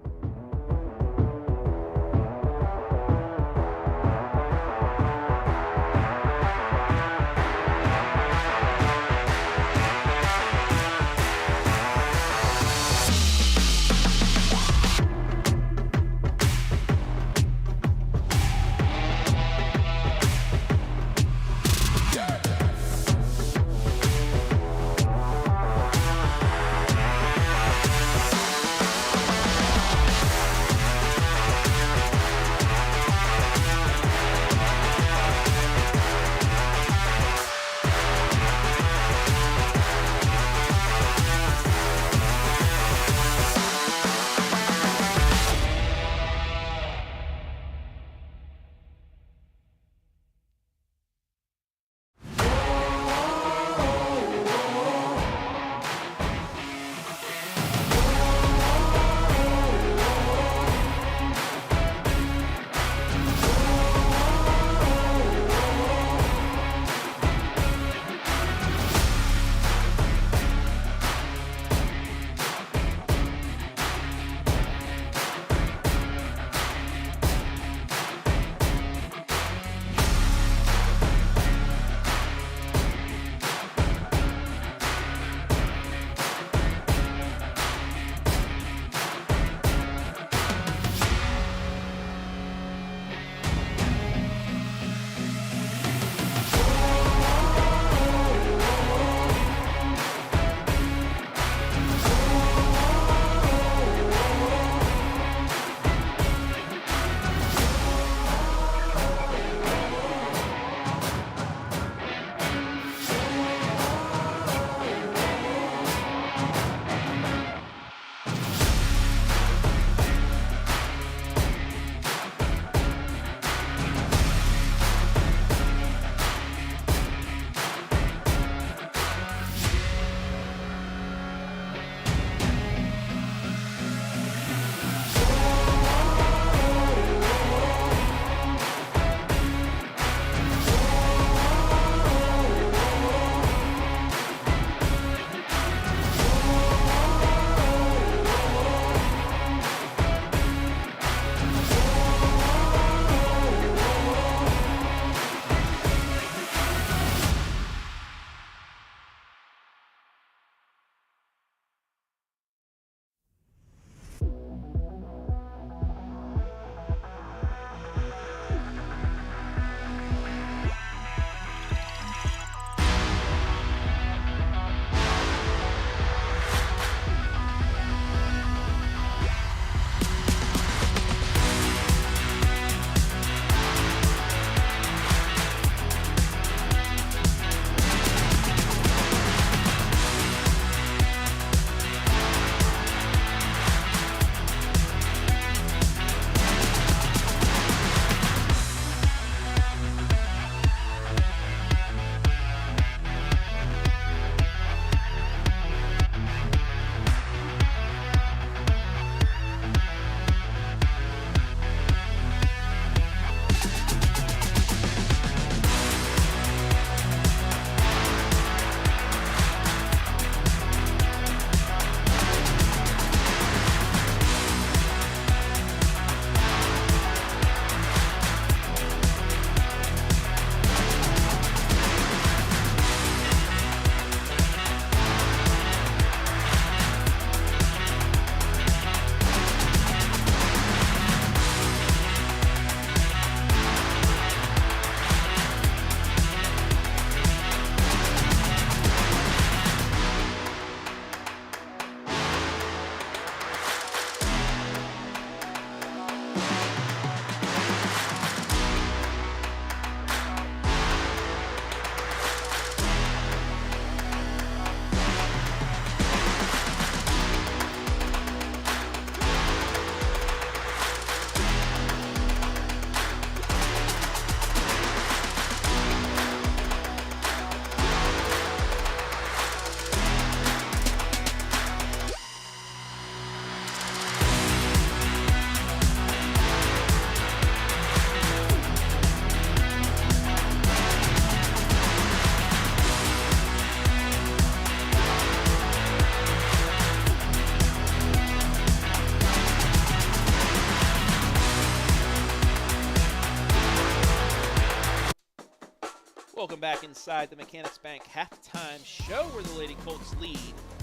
Welcome back inside the Mechanics Bank halftime show where the Lady Colts lead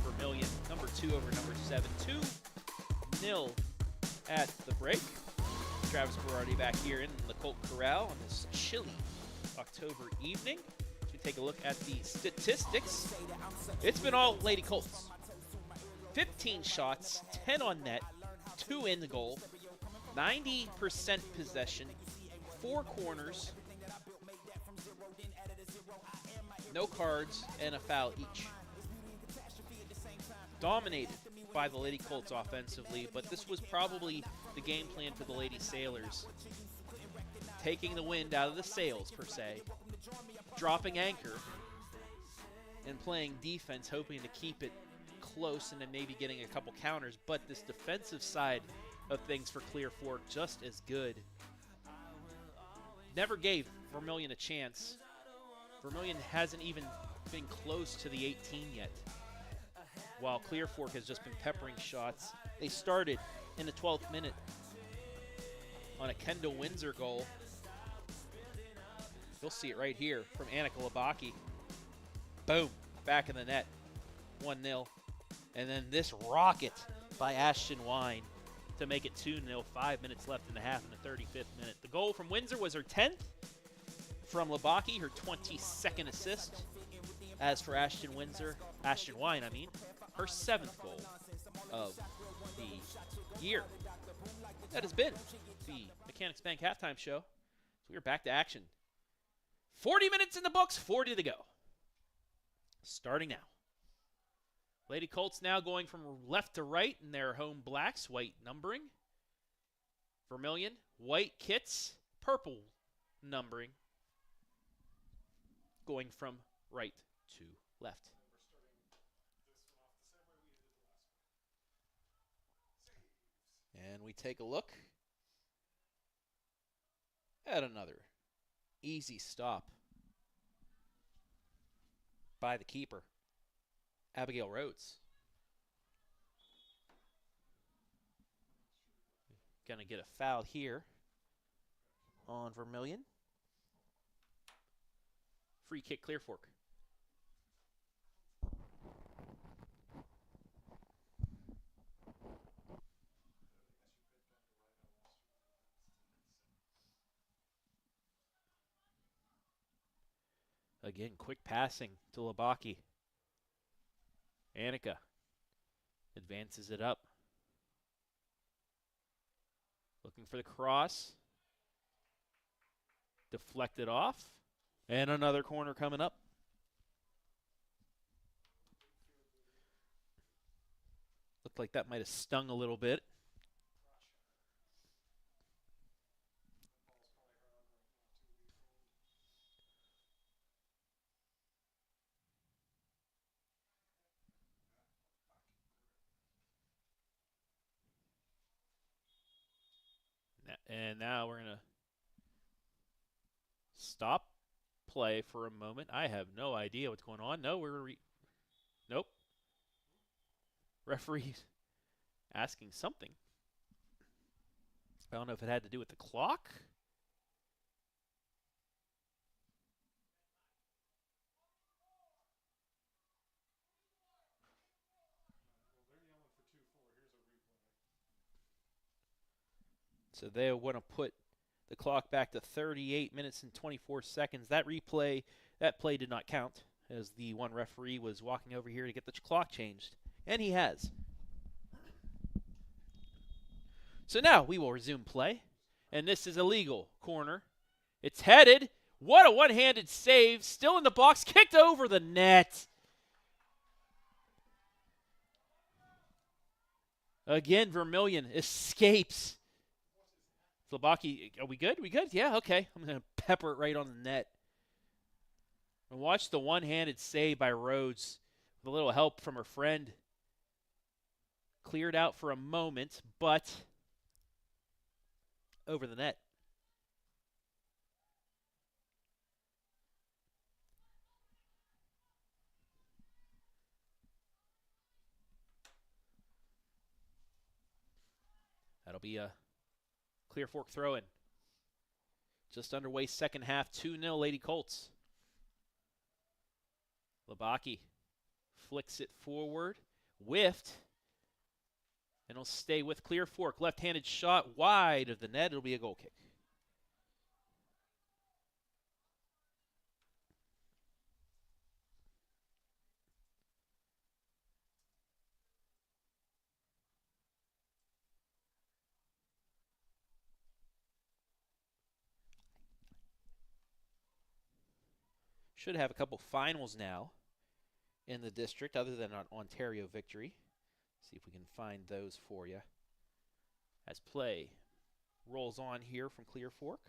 Vermilion, number 2 over number 7, 2-0 at the break. Travis Berardi back here in the Colt Corral on this chilly October evening. As we take a look at the statistics, it's been all Lady Colts. 15 shots, 10 on net, 2 in the goal, 90% possession, 4 corners, no cards, and a foul each. Dominated by the Lady Colts offensively, but this was probably the game plan for the Lady Sailors. Taking the wind out of the sails, per se, dropping anchor, and playing defense, hoping to keep it close and then maybe getting a couple counters, but this defensive side of things for Clear Fork just as good. Never gave Vermilion a chance. Vermilion hasn't even been close to the 18 yet, while Clear Fork has just been peppering shots. They started in the 12th minute on a Kendall Windsor goal. You'll see it right here from Annika Labaki. Boom, back in the net, 1-0. And then this rocket by Ashton Wine to make it 2-0, 5 minutes left in the half in the 35th minute. The goal from Windsor was her 10th. From Labaki, her 22nd assist. As for Ashton Wine, her 7th goal of the year. That has been the Mechanics Bank halftime show. So we are back to action. 40 minutes in the books, 40 to go. Starting now. Lady Colts now going from left to right in their home blacks, white numbering. Vermilion, white kits, purple numbering. Going from right to left. And we take a look at another easy stop by the keeper, Abigail Rhodes. Gonna get a foul here on Vermilion. Free kick, Clear Fork. Again, quick passing to Labaki. Annika advances it up. Looking for the cross. Deflected off. And another corner coming up. Looked like that might have stung a little bit. And now we're going to stop play for a moment. I have no idea what's going on. No, nope. Referee asking something. I don't know if it had to do with the clock. So they want to put the clock back to 38 minutes and 24 seconds. That play did not count, as the one referee was walking over here to get the clock changed. And he has. So now we will resume play. And this is a legal corner. It's headed. What a one-handed save. Still in the box. Kicked over the net. Again, Vermilion escapes. Labaki, are we good? We good? Yeah, okay. I'm going to pepper it right on the net. And watch the one-handed save by Rhodes with a little help from her friend. Cleared out for a moment, but over the net. That'll be a Clear Fork throw-in. Just underway second half, 2-0 Lady Colts. Labaki flicks it forward, whiffed, and it'll stay with Clear Fork. Left-handed shot wide of the net. It'll be a goal kick. Should have a couple finals now in the district other than an Ontario victory. See if we can find those for you as play rolls on here from Clear Fork.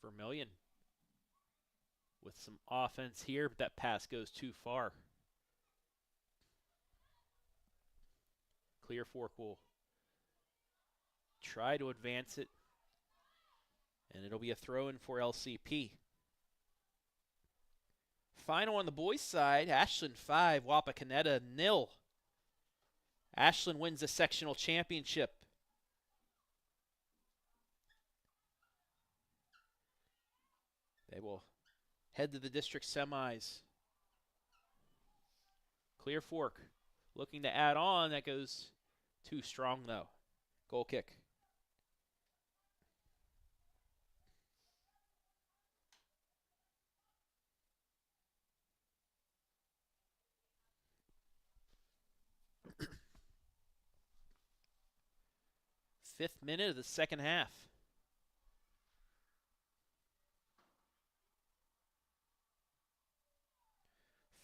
Vermilion with some offense here, but that pass goes too far. Clear Fork will try to advance it, and it'll be a throw-in for LCP. Final on the boys' side, Ashland 5, Wapakoneta 0. Ashland wins the sectional championship. They will head to the district semis. Clear Fork looking to add on. That goes too strong, though. Goal kick. Fifth minute of the second half.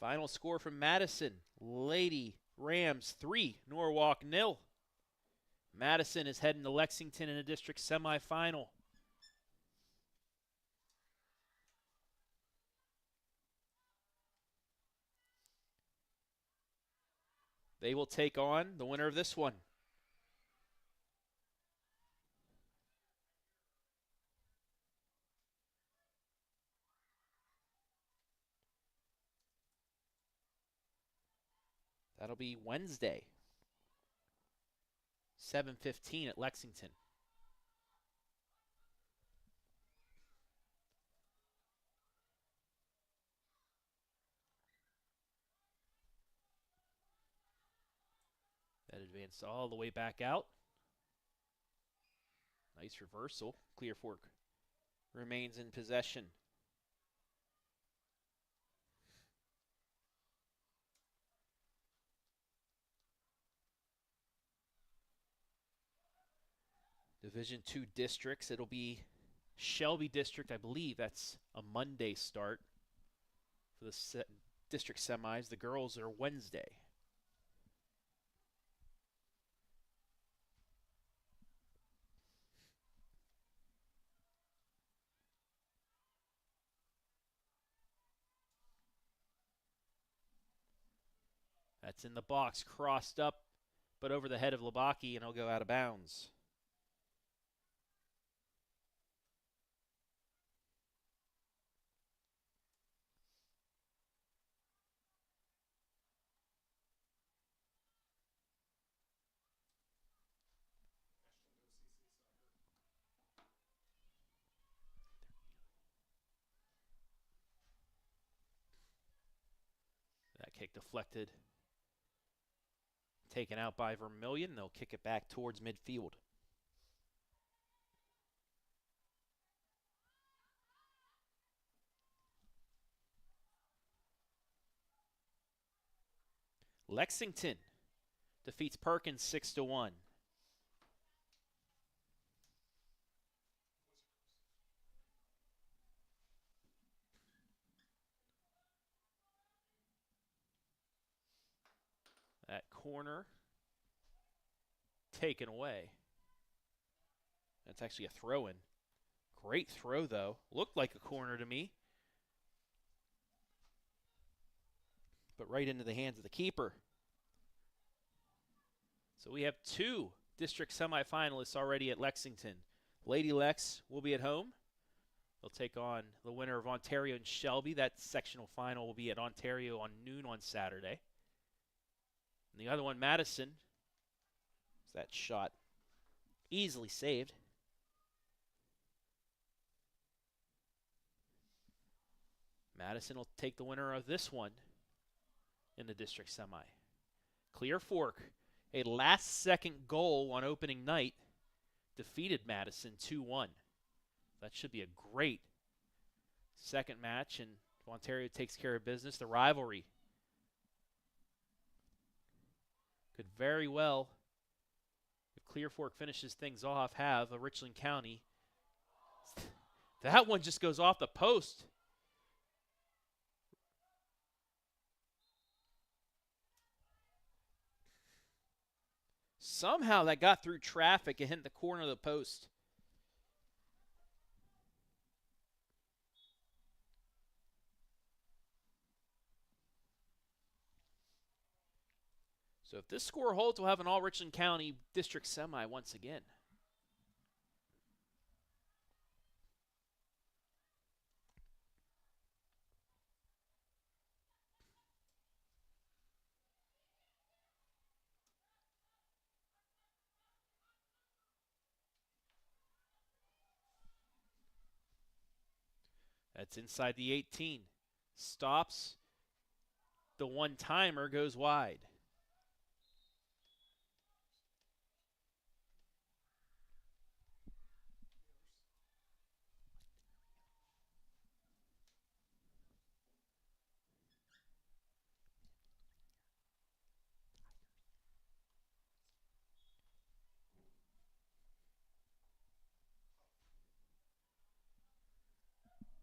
Final score from Madison. Lady Rams 3, Norwalk 0. Madison is heading to Lexington in a district semifinal. They will take on the winner of this one. That'll be Wednesday, 7:15 at Lexington. That advanced all the way back out. Nice reversal. Clear Fork remains in possession. Division II districts. It'll be Shelby District, I believe. That's a Monday start for the district semis. The girls are Wednesday. That's in the box, crossed up, but over the head of Labaki, and he'll go out of bounds. That kick deflected. Taken out by Vermilion. They'll kick it back towards midfield. Lexington defeats Perkins 6-1. That corner taken away. That's actually a throw-in. Great throw, though. Looked like a corner to me. But right into the hands of the keeper. So we have two district semifinalists already at Lexington. Lady Lex will be at home. They'll take on the winner of Ontario and Shelby. That sectional final will be at Ontario on noon on Saturday. And the other one, Madison. That shot easily saved. Madison will take the winner of this one in the district semi. Clear Fork, a last-second goal on opening night, defeated Madison 2-1. That should be a great second match, and Ontario takes care of business. The rivalry could very well, if Clear Fork finishes things off, have a Richland County. That one just goes off the post. Somehow that got through traffic and hit the corner of the post. So if this score holds, we'll have an all Richland County district semi once again. That's inside the 18. Stops. The one-timer goes wide.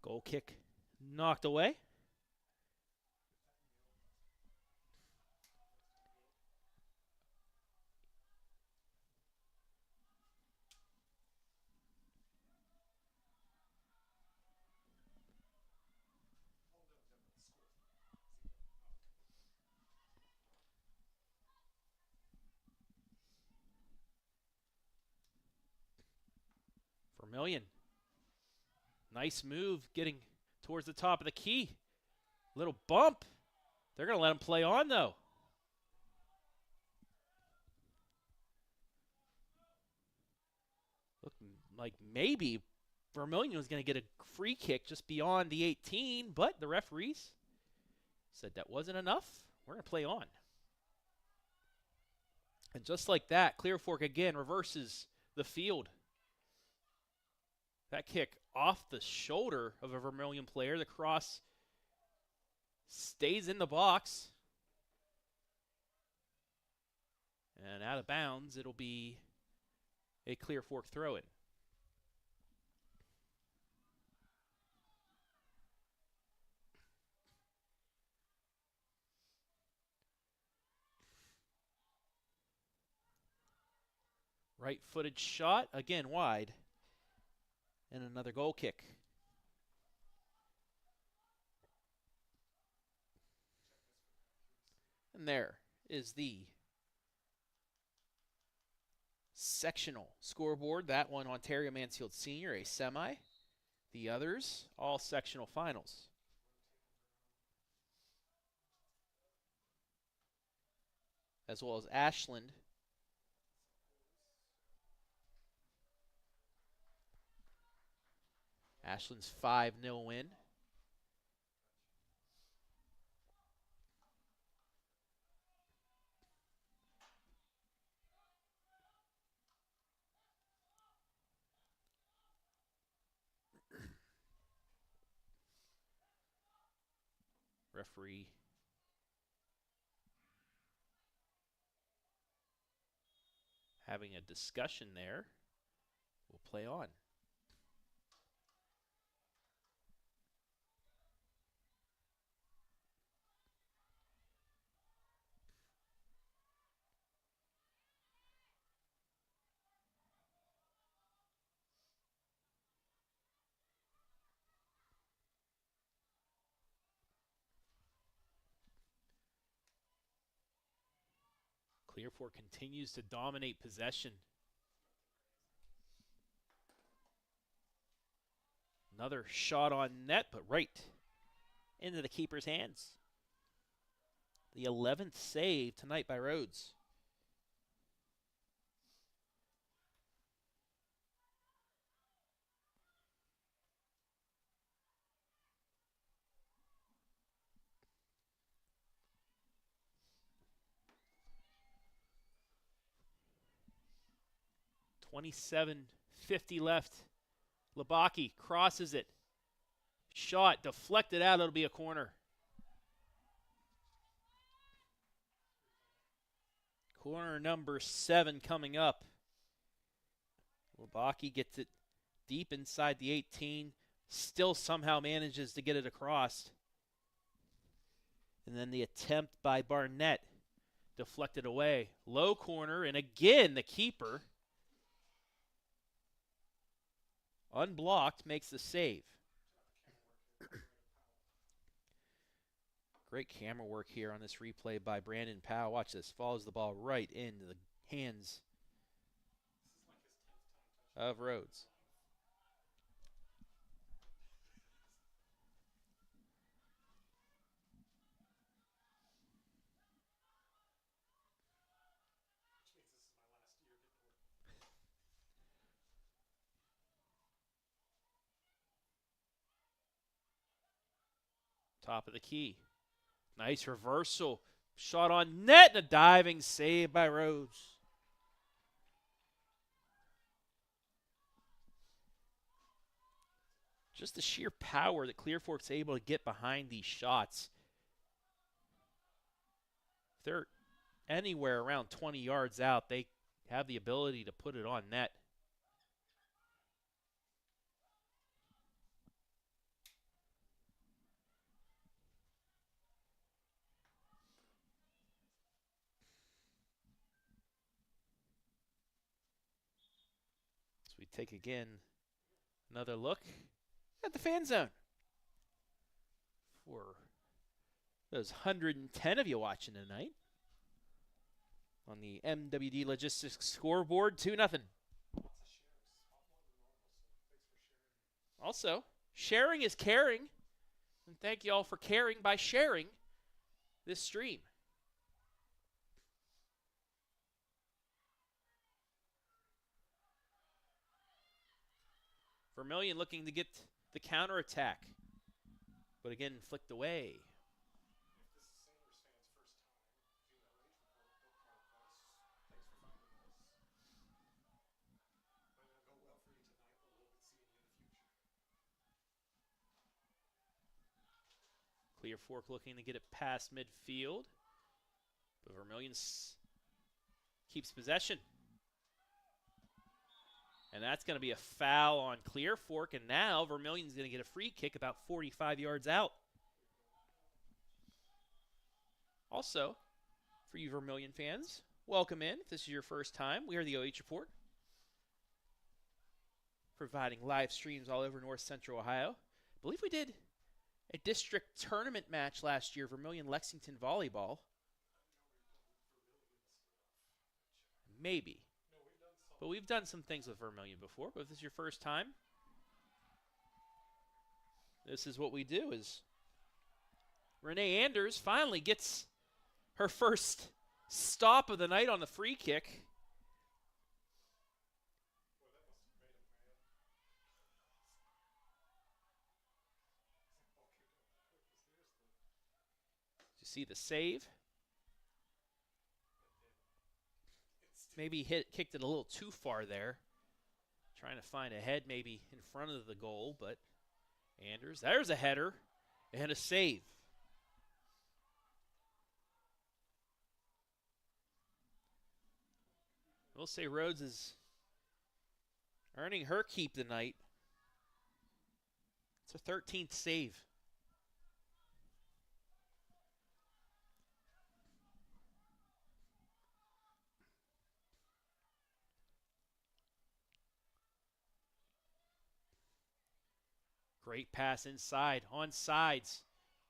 Goal kick knocked away. Vermilion. Nice move getting towards the top of the key. Little bump. They're going to let him play on, though. Looking like maybe Vermilion was going to get a free kick just beyond the 18, but the referees said that wasn't enough. We're going to play on. And just like that, Clear Fork again reverses the field. That kick off the shoulder of a Vermilion player. The cross stays in the box. And out of bounds, it'll be a Clear Fork throw-in. Right-footed shot, again wide. And another goal kick. And there is the sectional scoreboard. That one, Ontario Mansfield Senior, a semi. The others, all sectional finals. As well as Ashland. Ashland's 5-0 win. Referee having a discussion there. We'll play on. Clear Fork continues to dominate possession. Another shot on net, but right into the keeper's hands. The 11th save tonight by Rhodes. .57:50 left. Labaki crosses it. Shot deflected out. It'll be a corner. Corner number 7 coming up. Labaki gets it deep inside the 18. Still somehow manages to get it across. And then the attempt by Barnett deflected away. Low corner, and again the keeper, unblocked, makes the save. Great camera work here on this replay by Brandon Powell. Watch this. Follows the ball right into the hands of Rhodes. Top of the key. Nice reversal. Shot on net and a diving save by Rhodes. Just the sheer power that Clear Fork's able to get behind these shots. If they're anywhere around 20 yards out, they have the ability to put it on net. We take again another look at the fan zone. For those 110 of you watching tonight on the MWD Logistics scoreboard, 2-0. Also, sharing is caring. And thank you all for caring by sharing this stream. Vermilion looking to get the counterattack, but again flicked away. Clear Fork looking to get it past midfield, but Vermilion keeps possession. And that's going to be a foul on Clear Fork, and now Vermilion's going to get a free kick about 45 yards out. Also, for you Vermilion fans, welcome in. If this is your first time, we are the OH Report, providing live streams all over North Central Ohio. I believe we did a district tournament match last year, Vermilion Lexington volleyball. Maybe. But we've done some things with Vermilion before. But if this is your first time, this is what we do. Is Renee Anders finally gets her first stop of the night on the free kick. Did you see the save? Maybe kicked it a little too far there. Trying to find a head maybe in front of the goal, but Anders, there's a header and a save. We'll say Rhodes is earning her keep tonight. It's her 13th save. Great pass inside, on sides.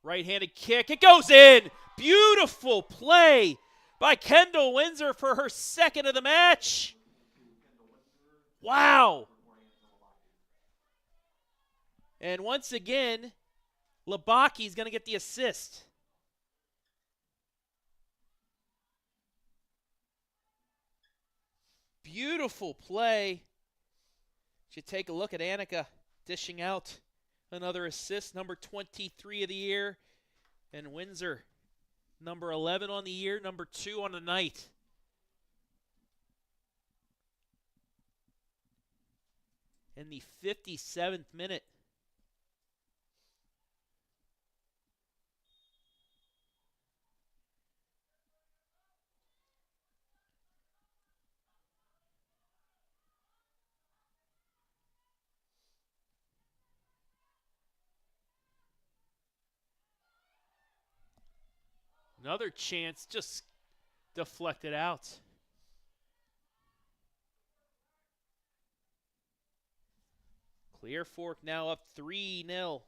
Right-handed kick, it goes in! Beautiful play by Kendall Windsor for her second of the match. Wow! And once again, Labaki's going to get the assist. beautiful play. You take a look at Annika dishing out another assist, number 23 of the year, and Windsor, number 11 on the year, number 2 on the night. In the 57th minute. Another chance, just deflected out. Clear Fork now up 3-0.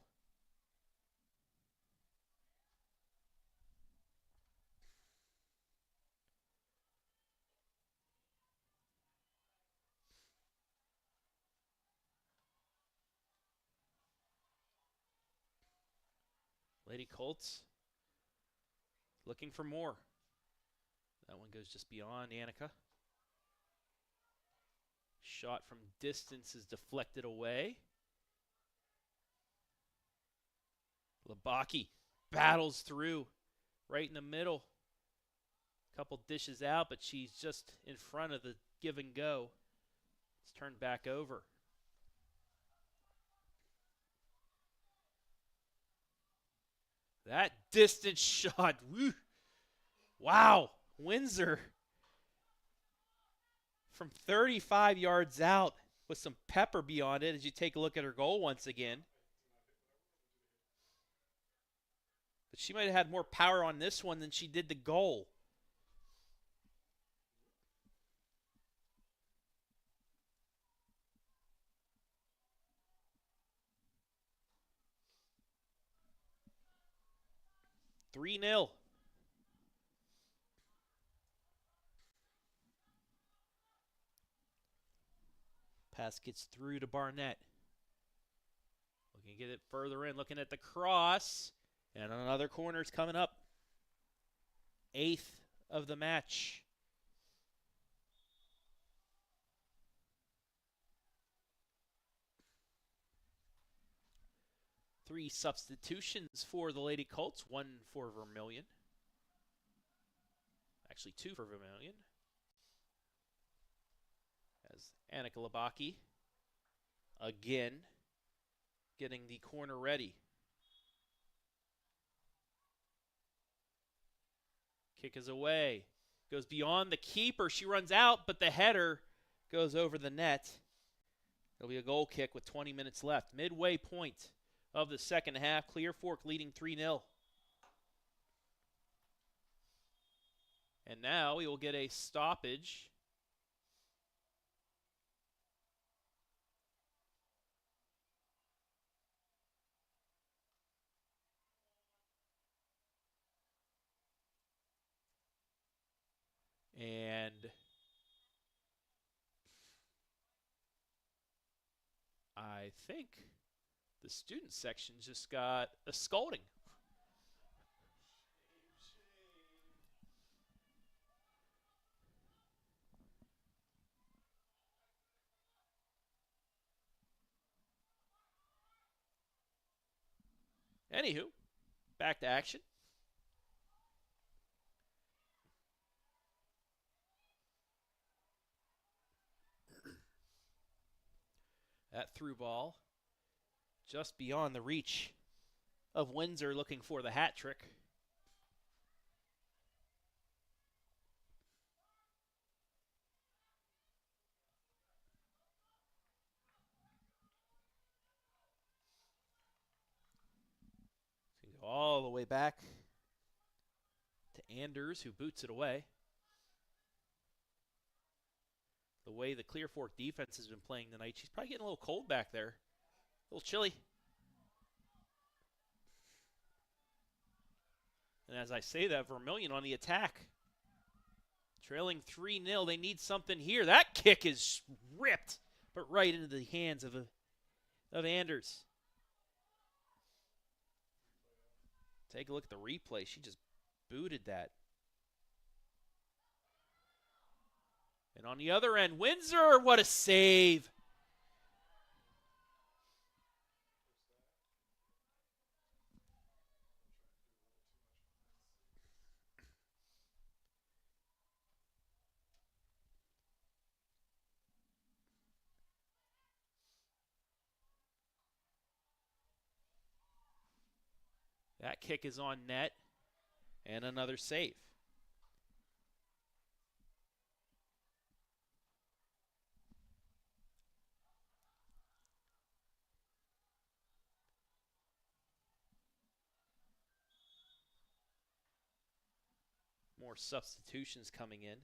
Lady Colts looking for more. That one goes just beyond Annika. Shot from distance is deflected away. Labaki battles through right in the middle. Couple dishes out, but she's just in front of the give and go. It's turned back over. That distance shot, woo. Wow, Windsor from 35 yards out with some pepper beyond it as you take a look at her goal once again. But she might have had more power on this one than she did the goal. $3-0. Pass gets through to Barnett. Looking to get it further in, looking at the cross. And another corner's coming up. 8th of the match. Three substitutions for the Lady Colts. One for Vermilion. Actually, 2 for Vermilion. As Annika Labaki again getting the corner ready. Kick is away. Goes beyond the keeper. She runs out, but the header goes over the net. It'll be a goal kick with 20 minutes left. Midway point of the second half. Clear Fork leading 3-0. And now we will get a stoppage. And I think the student section just got a scolding. Anywho, back to action. That through ball just beyond the reach of Windsor, looking for the hat trick. Go all the way back to Anders, who boots it away. The way the Clear Fork defense has been playing tonight, she's probably getting a little cold back there. A little chilly. And as I say that, Vermilion on the attack. Trailing 3-0. They need something here. That kick is ripped, but right into the hands of Anders. Take a look at the replay. She just booted that. And on the other end, Windsor, what a save. That kick is on net, and another save. More substitutions coming in.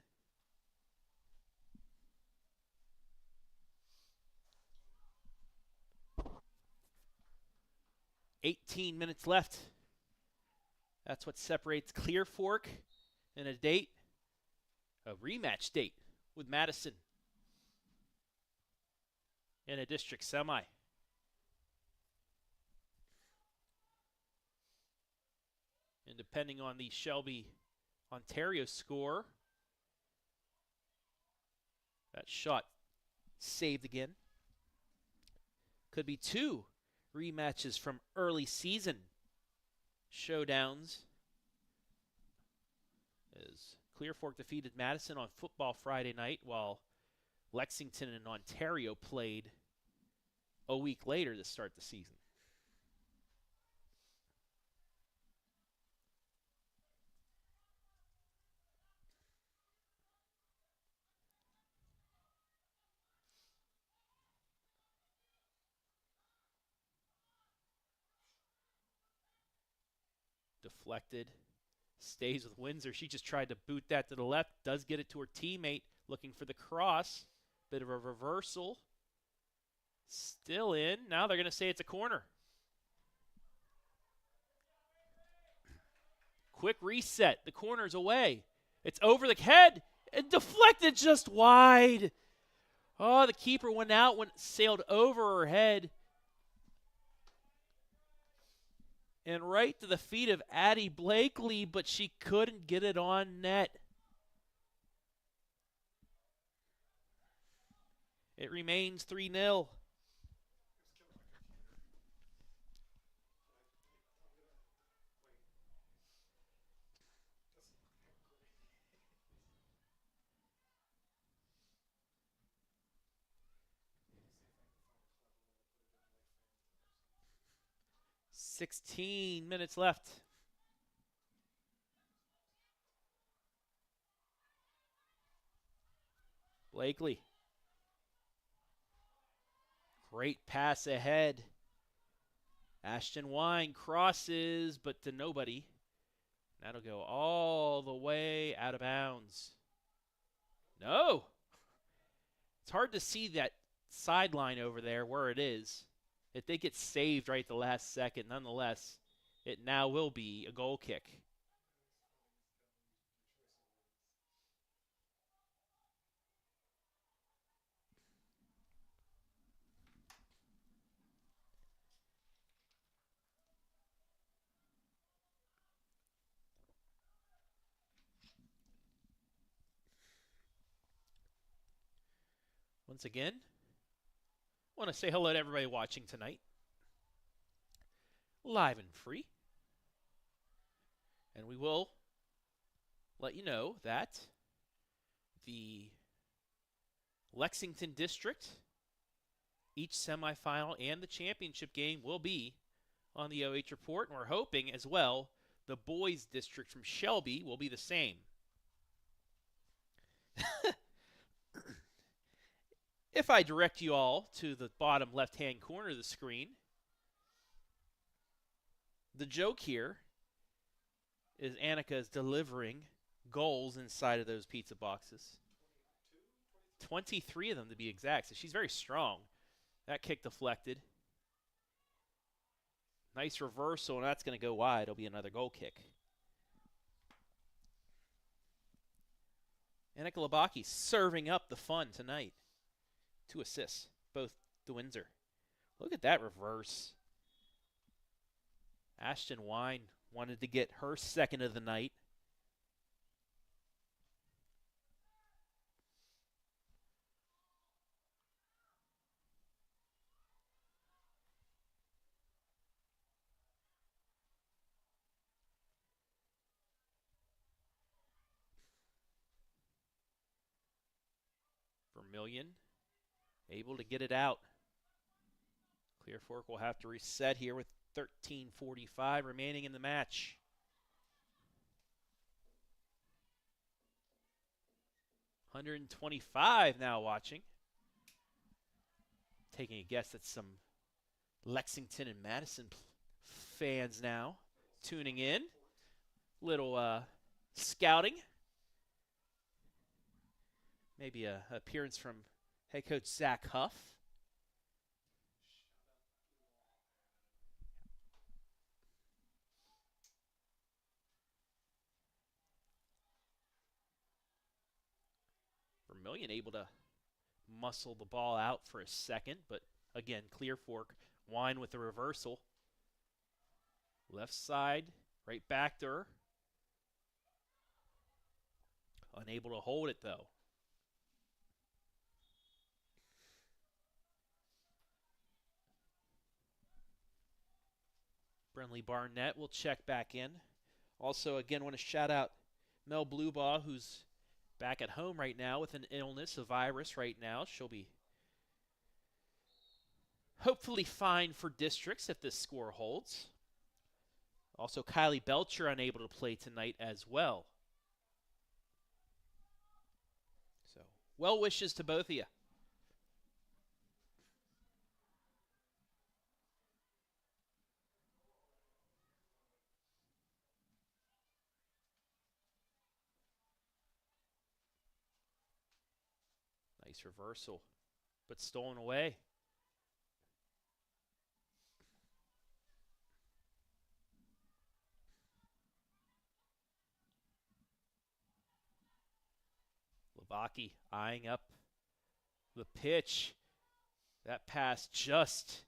"18 minutes left. That's what separates Clear Fork and a rematch date with Madison in a district semi. And depending on the Shelby, Ontario score, that shot saved again. Could be 2 rematches from early season showdowns, as Clear Fork defeated Madison on Football Friday night, while Lexington and Ontario played a week later to start the season. Deflected, stays with Windsor. She just tried to boot that to the left, does get it to her teammate, looking for the cross. Bit of a reversal. Still in. Now they're going to say it's a corner. Quick reset. The corner's away. It's over the head and deflected just wide. Oh, the keeper went out, sailed over her head. And right to the feet of Addie Blakely, but she couldn't get it on net. It remains 3-0. "16 minutes left." Blakely. Great pass ahead. Ashton Wine crosses, but to nobody. That'll go all the way out of bounds. No. It's hard to see that sideline over there where it is. If they get saved right at the last second, nonetheless, it now will be a goal kick. Once again, I want to say hello to everybody watching tonight, live and free. And we will let you know that the Lexington District, each semifinal and the championship game will be on the OH Report. And we're hoping as well the boys district from Shelby will be the same. If I direct you all to the bottom left-hand corner of the screen, the joke here is Annika is delivering goals inside of those pizza boxes. 23 of them to be exact, so she's very strong. That kick deflected. Nice reversal, and that's going to go wide. It'll be another goal kick. Annika Labaki serving up the fun tonight. 2 assists, both to Windsor. Look at that reverse. Ashton Wine wanted to get her second of the night. Vermilion able to get it out. Clear Fork will have to reset here with 13:45 remaining in the match. $125 now watching. Taking a guess at some Lexington and Madison fans now tuning in. Little scouting. Maybe an appearance from head coach Zach Huff. Vermilion able to muscle the ball out for a second, but again, Clear Fork wine with the reversal. Left side, right back to her. Unable to hold it though. Brenly Barnett will check back in. Also, again, want to shout out Mel Bluebaugh, who's back at home right now with an illness, a virus right now. She'll be hopefully fine for districts if this score holds. Also, Kylie Belcher unable to play tonight as well. So, well wishes to both of you. Nice reversal, but stolen away. Lavaki eyeing up the pitch. That pass just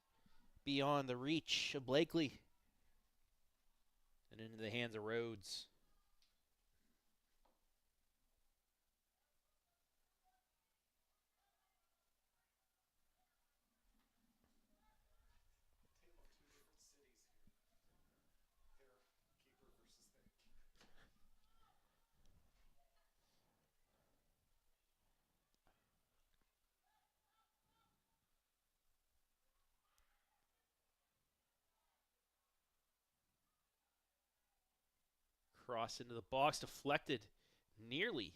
beyond the reach of Blakely and into the hands of Rhodes. Cross into the box, deflected nearly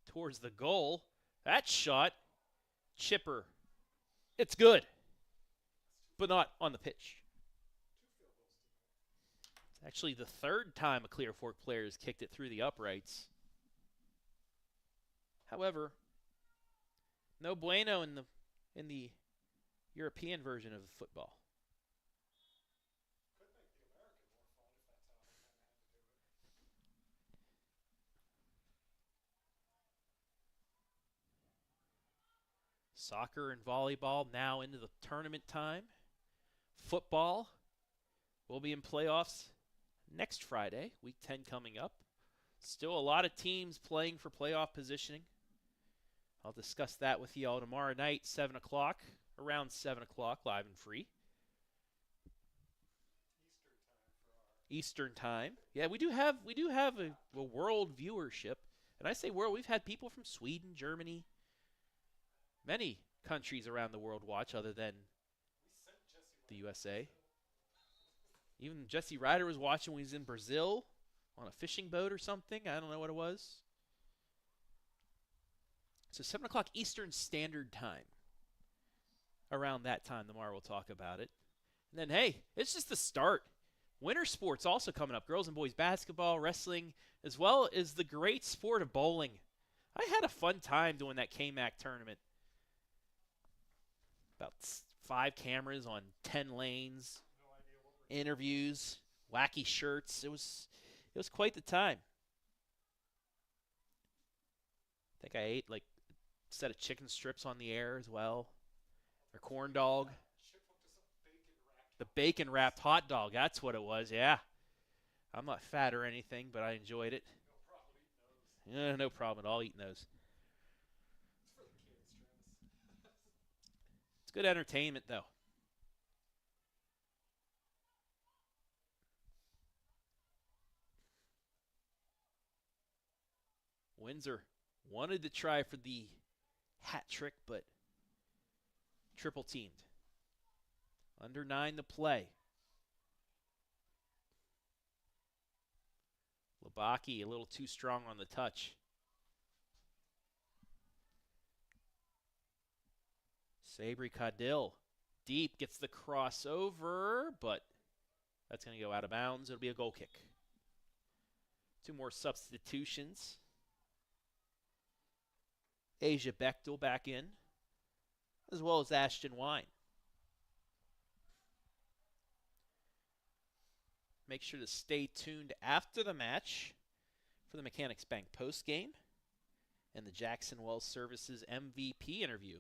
towards the goal. That shot, chipper. It's good, but not on the pitch. It's actually the third time a Clear Fork player has kicked it through the uprights. However, no bueno in the European version of football. Soccer and volleyball now into the tournament time. Football will be in playoffs next Friday, week 10 coming up. Still a lot of teams playing for playoff positioning. I'll discuss that with you all tomorrow night, 7 o'clock, around 7 o'clock, live and free. Eastern time. Yeah, we do have a world viewership. And I say world, we've had people from Sweden, Germany, many countries around the world watch other than the USA. Even Jesse Ryder was watching when he was in Brazil on a fishing boat or something. I don't know what it was. So 7 o'clock Eastern Standard Time. Around that time tomorrow we'll talk about it. And then, hey, it's just the start. Winter sports also coming up. Girls and boys basketball, wrestling, as well as the great sport of bowling. I had a fun time doing that KMAC tournament. About 5 cameras on 10 lanes, interviews, wacky shirts. It was quite the time. I think I ate like a set of chicken strips on the air as well. Or corn dog. The bacon wrapped hot dog. That's what it was, yeah. I'm not fat or anything, but I enjoyed it. Yeah, no problem at all eating those. It's good entertainment, though. Windsor wanted to try for the hat trick, but triple teamed. Under 9 to play. Labaki a little too strong on the touch. Sabri Cadil deep, gets the crossover, but that's going to go out of bounds. It'll be a goal kick. 2 more substitutions. Asia Bechtel back in, as well as Ashton Wine. Make sure to stay tuned after the match for the Mechanics Bank postgame and the Jackson Wells Services MVP interview.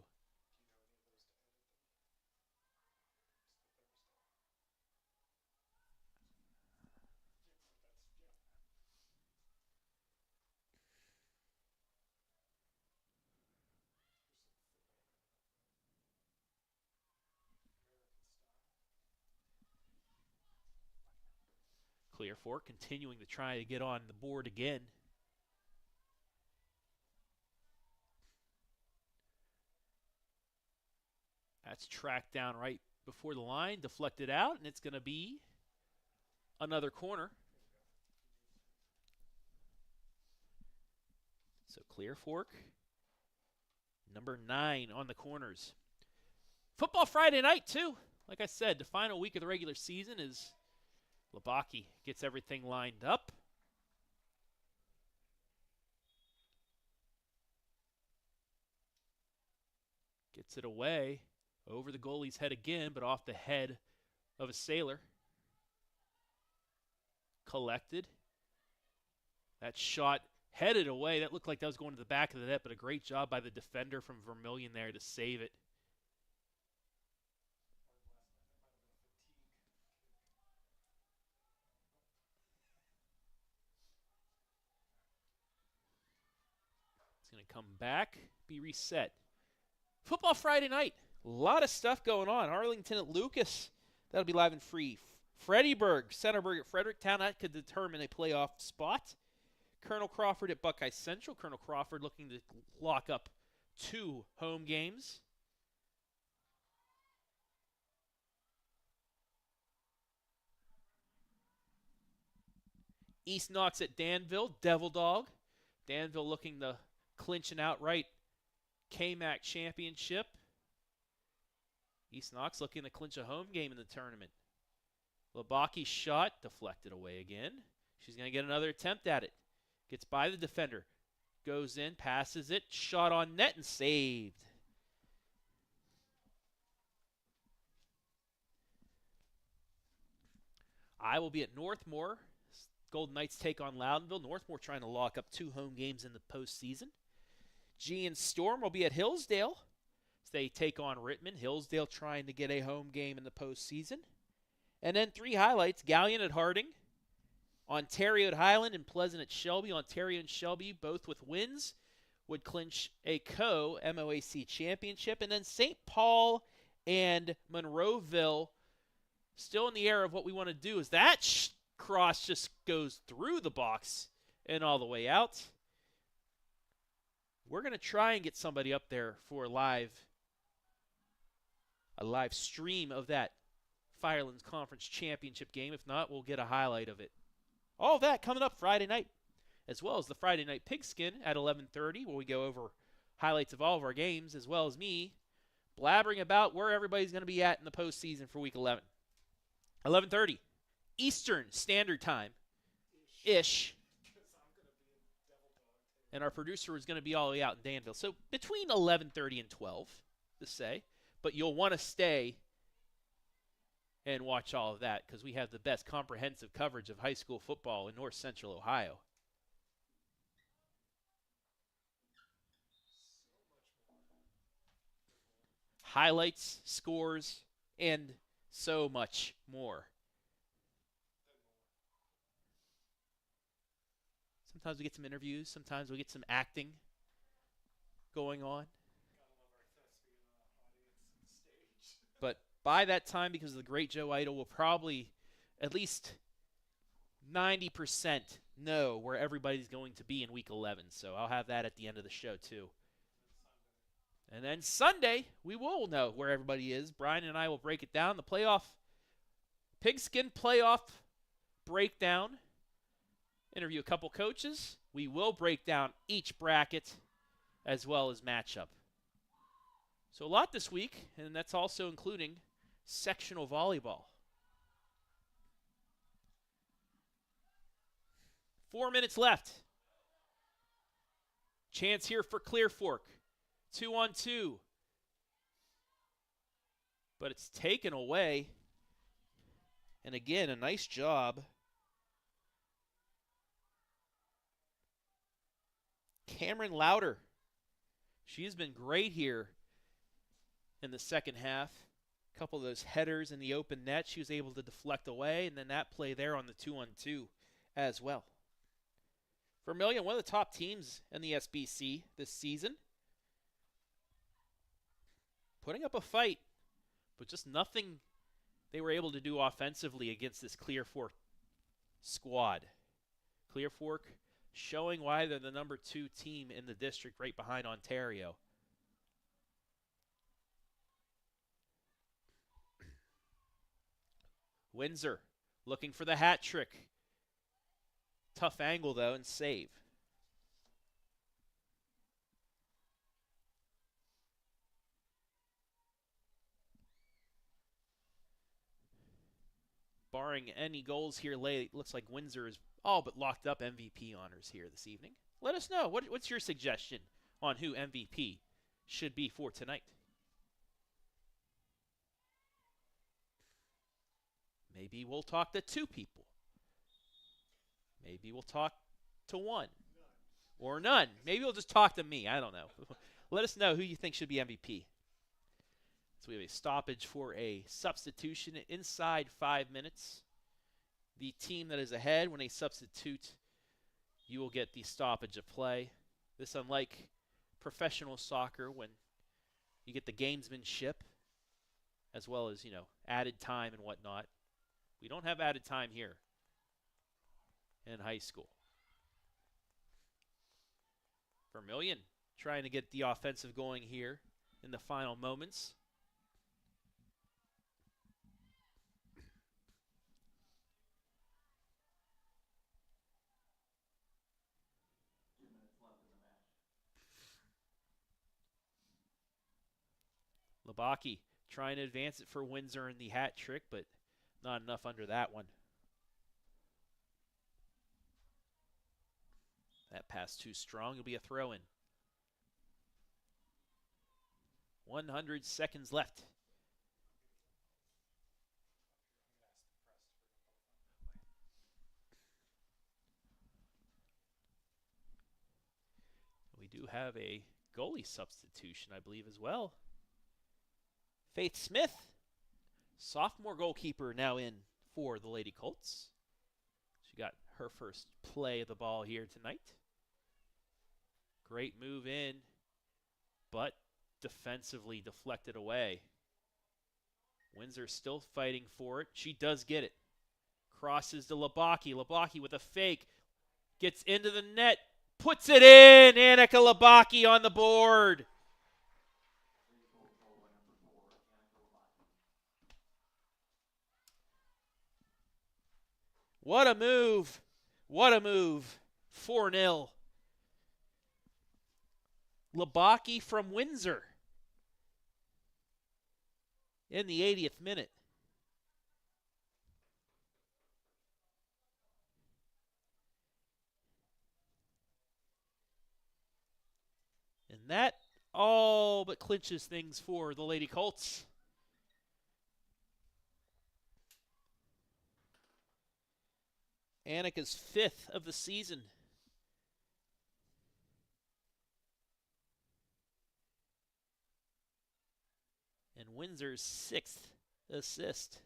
Clear Fork continuing to try to get on the board again. That's tracked down right before the line, deflected out, and it's going to be another corner. So Clear Fork, number 9 on the corners. Football Friday night, too. Like I said, the final week of the regular season is Labaki gets everything lined up. Gets it away over the goalie's head again, but off the head of a Sailor. Collected. That shot headed away. That looked like that was going to the back of the net, but a great job by the defender from Vermilion there to save it. It's going to come back, be reset. Football Friday night. A lot of stuff going on. Arlington at Lucas. That'll be live and free. Freddyburg, Centerburg at Fredericktown. That could determine a playoff spot. Colonel Crawford at Buckeye Central. Colonel Crawford looking to lock up 2 home games. East Knox at Danville. Devil Dog. Danville looking to clinch an outright KMAC championship. East Knox looking to clinch a home game in the tournament. Labaki's shot deflected away again. She's going to get another attempt at it. Gets by the defender. Goes in, passes it. Shot on net and saved. I will be at Northmore. Golden Knights take on Loudonville. Northmore trying to lock up 2 home games in the postseason. G and Storm will be at Hillsdale as they take on Rittman. Hillsdale trying to get a home game in the postseason. And then 3 highlights. Galleon at Harding. Ontario at Highland and Pleasant at Shelby. Ontario and Shelby both with wins would clinch a co-MOAC championship. And then St. Paul and Monroeville still in the air of what we want to do is that cross just goes through the box and all the way out. We're going to try and get somebody up there for a live stream of that Firelands Conference Championship game. If not, we'll get a highlight of it. All of that coming up Friday night, as well as the Friday Night Pigskin at 11:30, where we go over highlights of all of our games, as well as me blabbering about where everybody's going to be at in the postseason for Week 11. 11:30, Eastern Standard Time-ish. And our producer is going to be all the way out in Danville. So between 11:30 and 12, to say. But you'll want to stay and watch all of that because we have the best comprehensive coverage of high school football in North Central Ohio. Highlights, scores, and so much more. Sometimes we get some interviews. Sometimes we get some acting going on. But by that time, because of the great Joe Idol, we'll probably at least 90% know where everybody's going to be in Week 11. So I'll have that at the end of the show, too. And then Sunday, we will know where everybody is. Brian and I will break it down. The pigskin playoff breakdown. Interview a couple coaches. We will break down each bracket as well as matchup. So a lot this week, and that's also including sectional volleyball. 4 minutes left. Chance here for Clear Fork. 2-on-2. But it's taken away. And again, a nice job. Cameron Louder. She's been great here in the second half. A couple of those headers in the open net, she was able to deflect away, and then that play there on the 2-on-2 as well. Vermilion, one of the top teams in the SBC this season. Putting up a fight, but just nothing they were able to do offensively against this Clear Fork squad. Clear Fork showing why they're the number 2 team in the district, right behind Ontario. Windsor looking for the hat trick. Tough angle, though, and save. Barring any goals here late, looks like Windsor is all but locked up MVP honors here this evening. Let us know. What's your suggestion on who MVP should be for tonight? Maybe we'll talk to 2 people. Maybe we'll talk to 1. Or none. Maybe we'll just talk to me. I don't know. Let us know who you think should be MVP. So we have a stoppage for a substitution inside 5 minutes. The team that is ahead, when they substitute, you will get the stoppage of play. This, unlike professional soccer, when you get the gamesmanship, as well as, added time and whatnot. We don't have added time here in high school. Vermilion trying to get the offensive going here in the final moments. Labaki trying to advance it for Windsor in the hat trick, but not enough under that one. That pass too strong. It'll be a throw-in. 100 seconds left. We do have a goalie substitution, I believe, as well. Faith Smith, sophomore goalkeeper, now in for the Lady Colts. She got her first play of the ball here tonight. Great move in, but defensively deflected away. Windsor still fighting for it. She does get it. Crosses to Labaki. Labaki with a fake. Gets into the net. Puts it in. Annika Labaki on the board. What a move. What a move. 4-0. Labaki from Windsor in the 80th minute. And that all but clinches things for the Lady Colts. Annika's 5th of the season. And Windsor's 6th assist.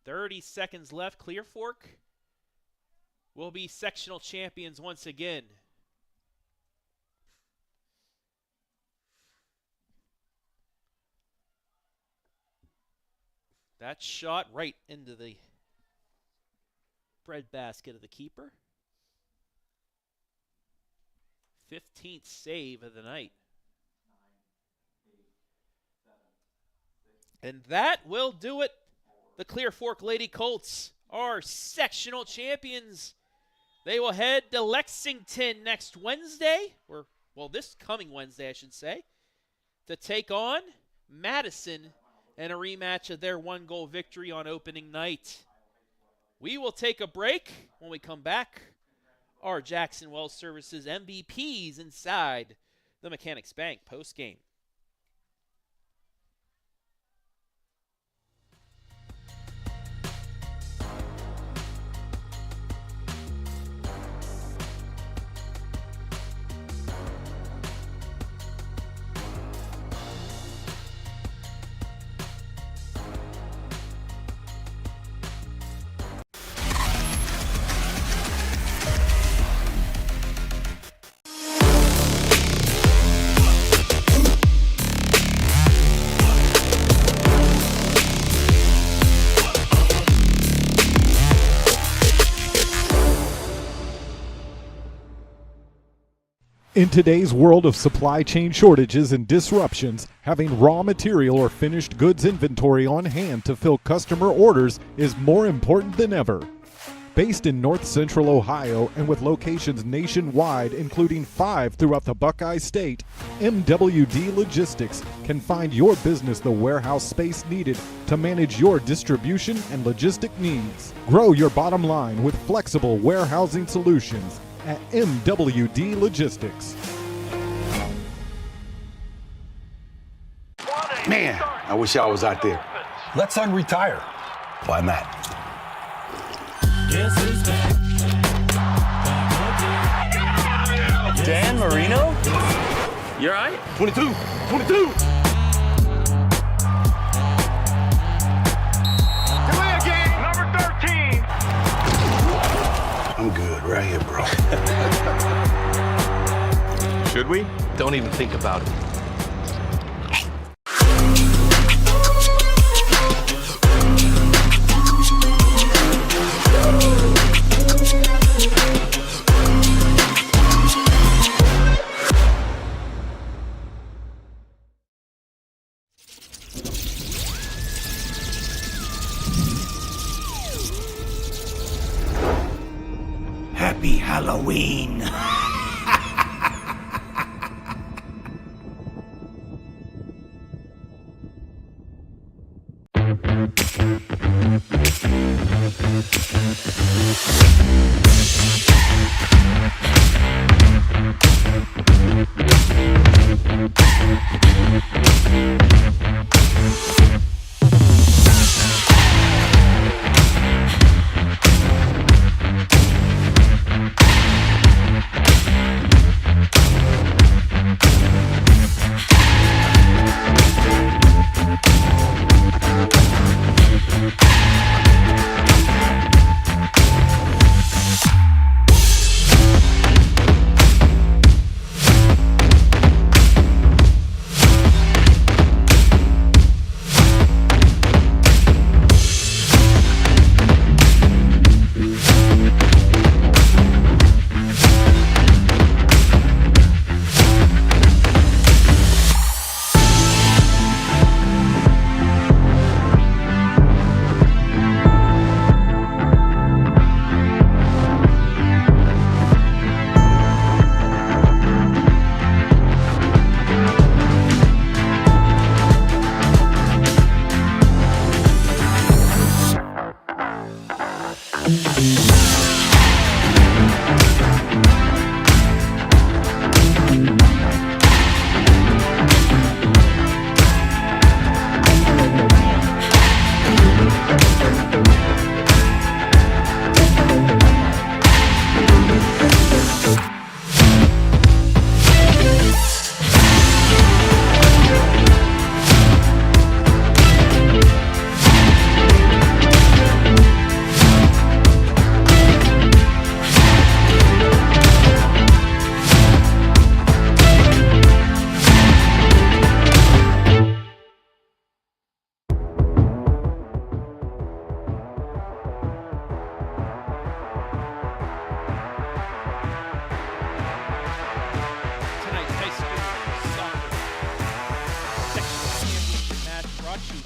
.30 seconds left. Clear Fork will be sectional champions once again. That shot right into the breadbasket of the keeper. 15th save of the night. And that will do it. The Clear Fork Lady Colts are sectional champions. They will head to Lexington next Wednesday, or, well, this coming Wednesday, I should say, to take on Madison in a rematch of their 1-goal victory on opening night. We will take a break. When we come back, our Jackson Wells Services MVPs inside the Mechanics Bank postgame. In today's world of supply chain shortages and disruptions, having raw material or finished goods inventory on hand to fill customer orders is more important than ever. Based in North Central Ohio and with locations nationwide, including 5 throughout the Buckeye State, MWD Logistics can find your business the warehouse space needed to manage your distribution and logistic needs. Grow your bottom line with flexible warehousing solutions at MWD Logistics. Man, I wish I was out there. Let's unretire. Why not? Dan Marino? You're right. 22! Number 13. I'm good right here, bro. Should we? Don't even think about it. Happy Halloween!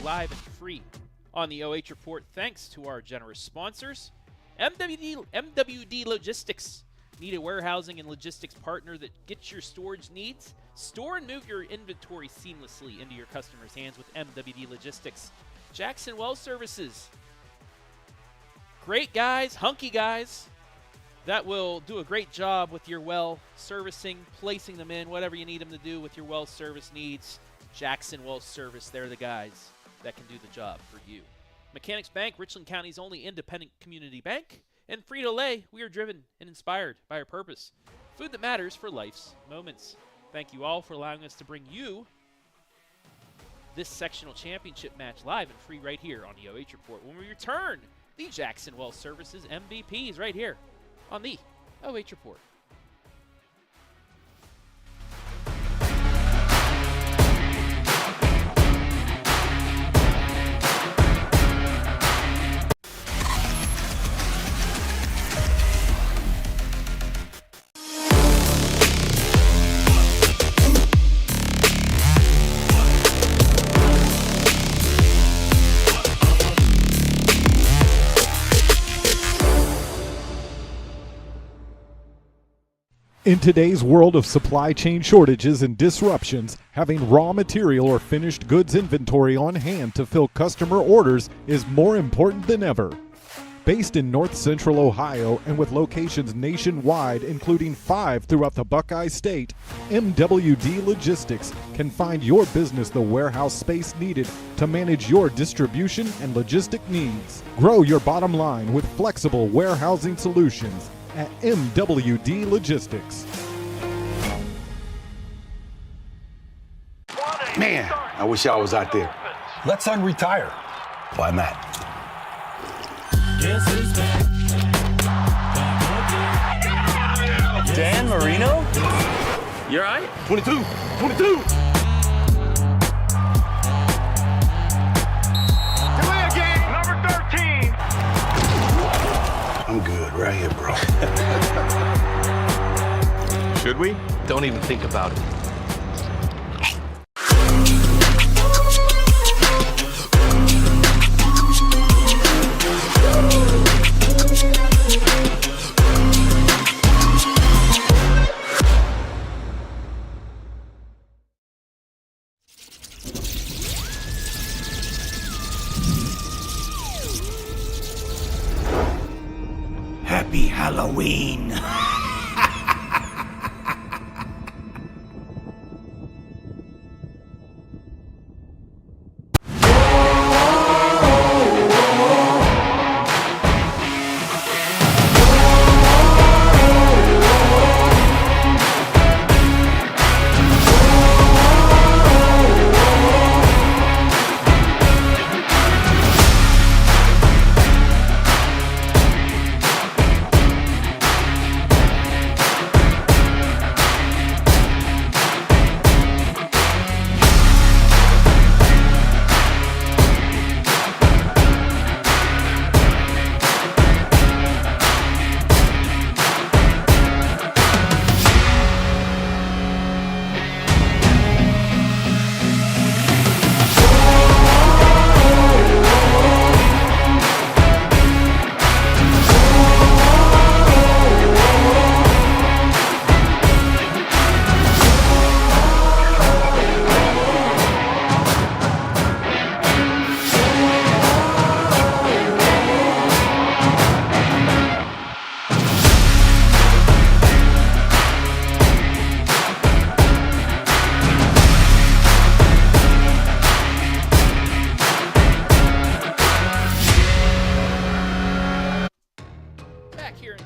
live and free on the OH Report thanks to our generous sponsors. MWD Logistics. Need a warehousing and logistics partner that gets your storage needs? Store and move your inventory seamlessly into your customers' hands with MWD Logistics. Jackson Well Services. Great guys, hunky guys that will do a great job with your well servicing, placing them in, whatever you need them to do with your well service needs. Jackson Well Service, they're the guys that can do the job for you. Mechanics Bank, Richland County's only independent community bank. And Frito Lay, we are driven and inspired by our purpose. Food that matters for life's moments. Thank you all for allowing us to bring you this sectional championship match live and free right here on the OH Report. When we return, the Jackson Well Services MVPs right here on the OH Report. In today's world of supply chain shortages and disruptions, having raw material or finished goods inventory on hand to fill customer orders is more important than ever. Based in North Central Ohio and with locations nationwide, including 5 throughout the Buckeye State, MWD Logistics can find your business the warehouse space needed to manage your distribution and logistic needs. Grow your bottom line with flexible warehousing solutions at MWD Logistics. Man, I wish I was out there. Let's unretire. Why not? Dan Marino? You're right. 22! Number 13. I'm good right here, bro. Should we? Don't even think about it. Happy Halloween!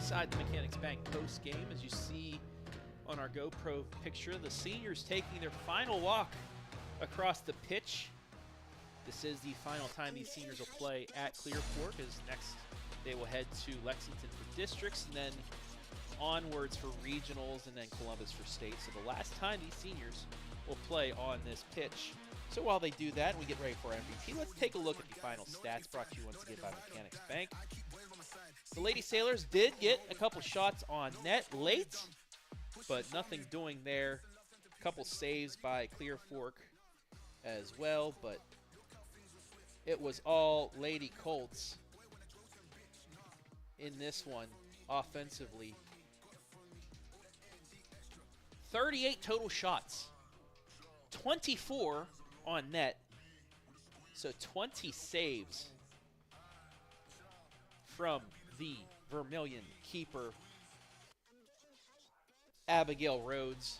inside the Mechanics Bank Postgame. As you see on our GoPro picture, the seniors taking their final walk across the pitch. This is the final time these seniors will play at Clear Fork, as next they will head to Lexington for districts, and then onwards for regionals, and then Columbus for state. So the last time these seniors will play on this pitch. So while they do that and we get ready for our MVP, let's take a look at the final stats brought to you once again by Mechanics Bank. The Lady Sailors did get a couple shots on net late, but nothing doing there. A couple saves by Clear Fork as well, but it was all Lady Colts in this one offensively. 38 total shots, 24 on net, so 20 saves from the Vermilion keeper, Abigail Rhodes.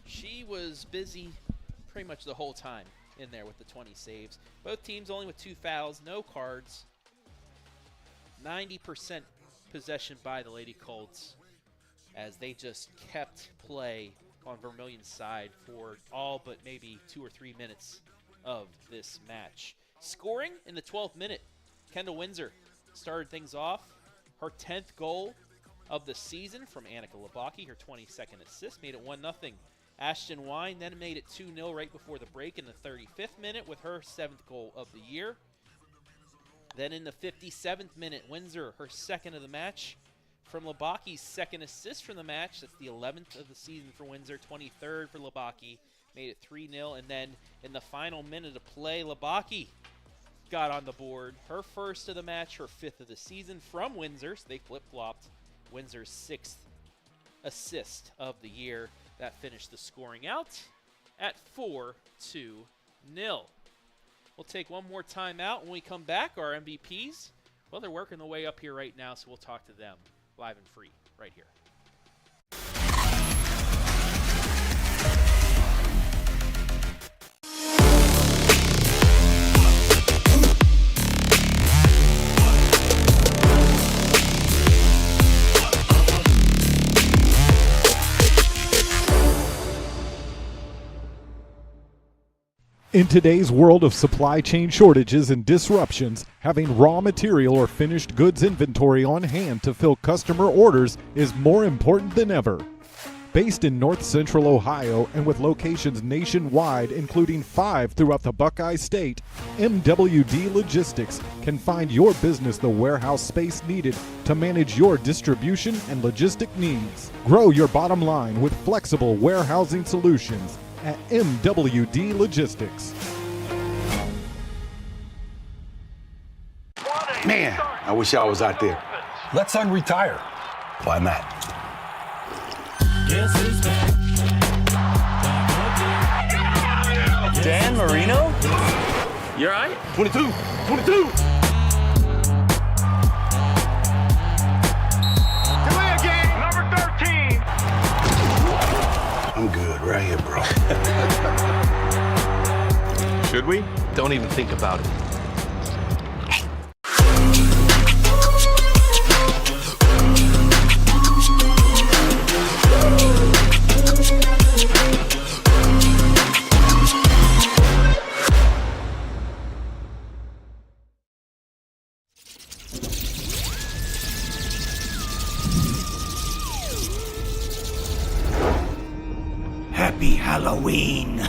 She was busy pretty much the whole time in there with the 20 saves. Both teams only with 2 fouls, no cards. 90% possession by the Lady Colts as they just kept play on Vermilion's side for all but maybe 2 or 3 minutes of this match. Scoring in the 12th minute, Kendall Windsor started things off. Her 10th goal of the season from Annika Labaki, her 22nd assist, made it 1-0. Ashton Wine then made it 2-0 right before the break in the 35th minute with her 7th goal of the year. Then in the 57th minute, Windsor, her 2nd of the match, from Labaki's 2nd assist from the match. That's the 11th of the season for Windsor, 23rd for Labaki, made it 3-0. And then in the final minute of play, Labaki got on the board. Her 1st of the match, her 5th of the season from Windsor, so they flip-flopped. Windsor's 6th assist of the year. That finished the scoring out at 4-0. We'll take one more time out. When we come back, our MVPs, well, they're working their way up here right now, so we'll talk to them live and free right here. In today's world of supply chain shortages and disruptions, having raw material or finished goods inventory on hand to fill customer orders is more important than ever. Based in North Central Ohio and with locations nationwide, including 5 throughout the Buckeye State, MWD Logistics can find your business the warehouse space needed to manage your distribution and logistic needs. Grow your bottom line with flexible warehousing solutions at MWD Logistics. Man, I wish I was out there. Let's unretire. Why not? Dan Marino? You're right. 22! Number 13. I'm good right here, bro. Should we? Don't even think about it. Happy Halloween!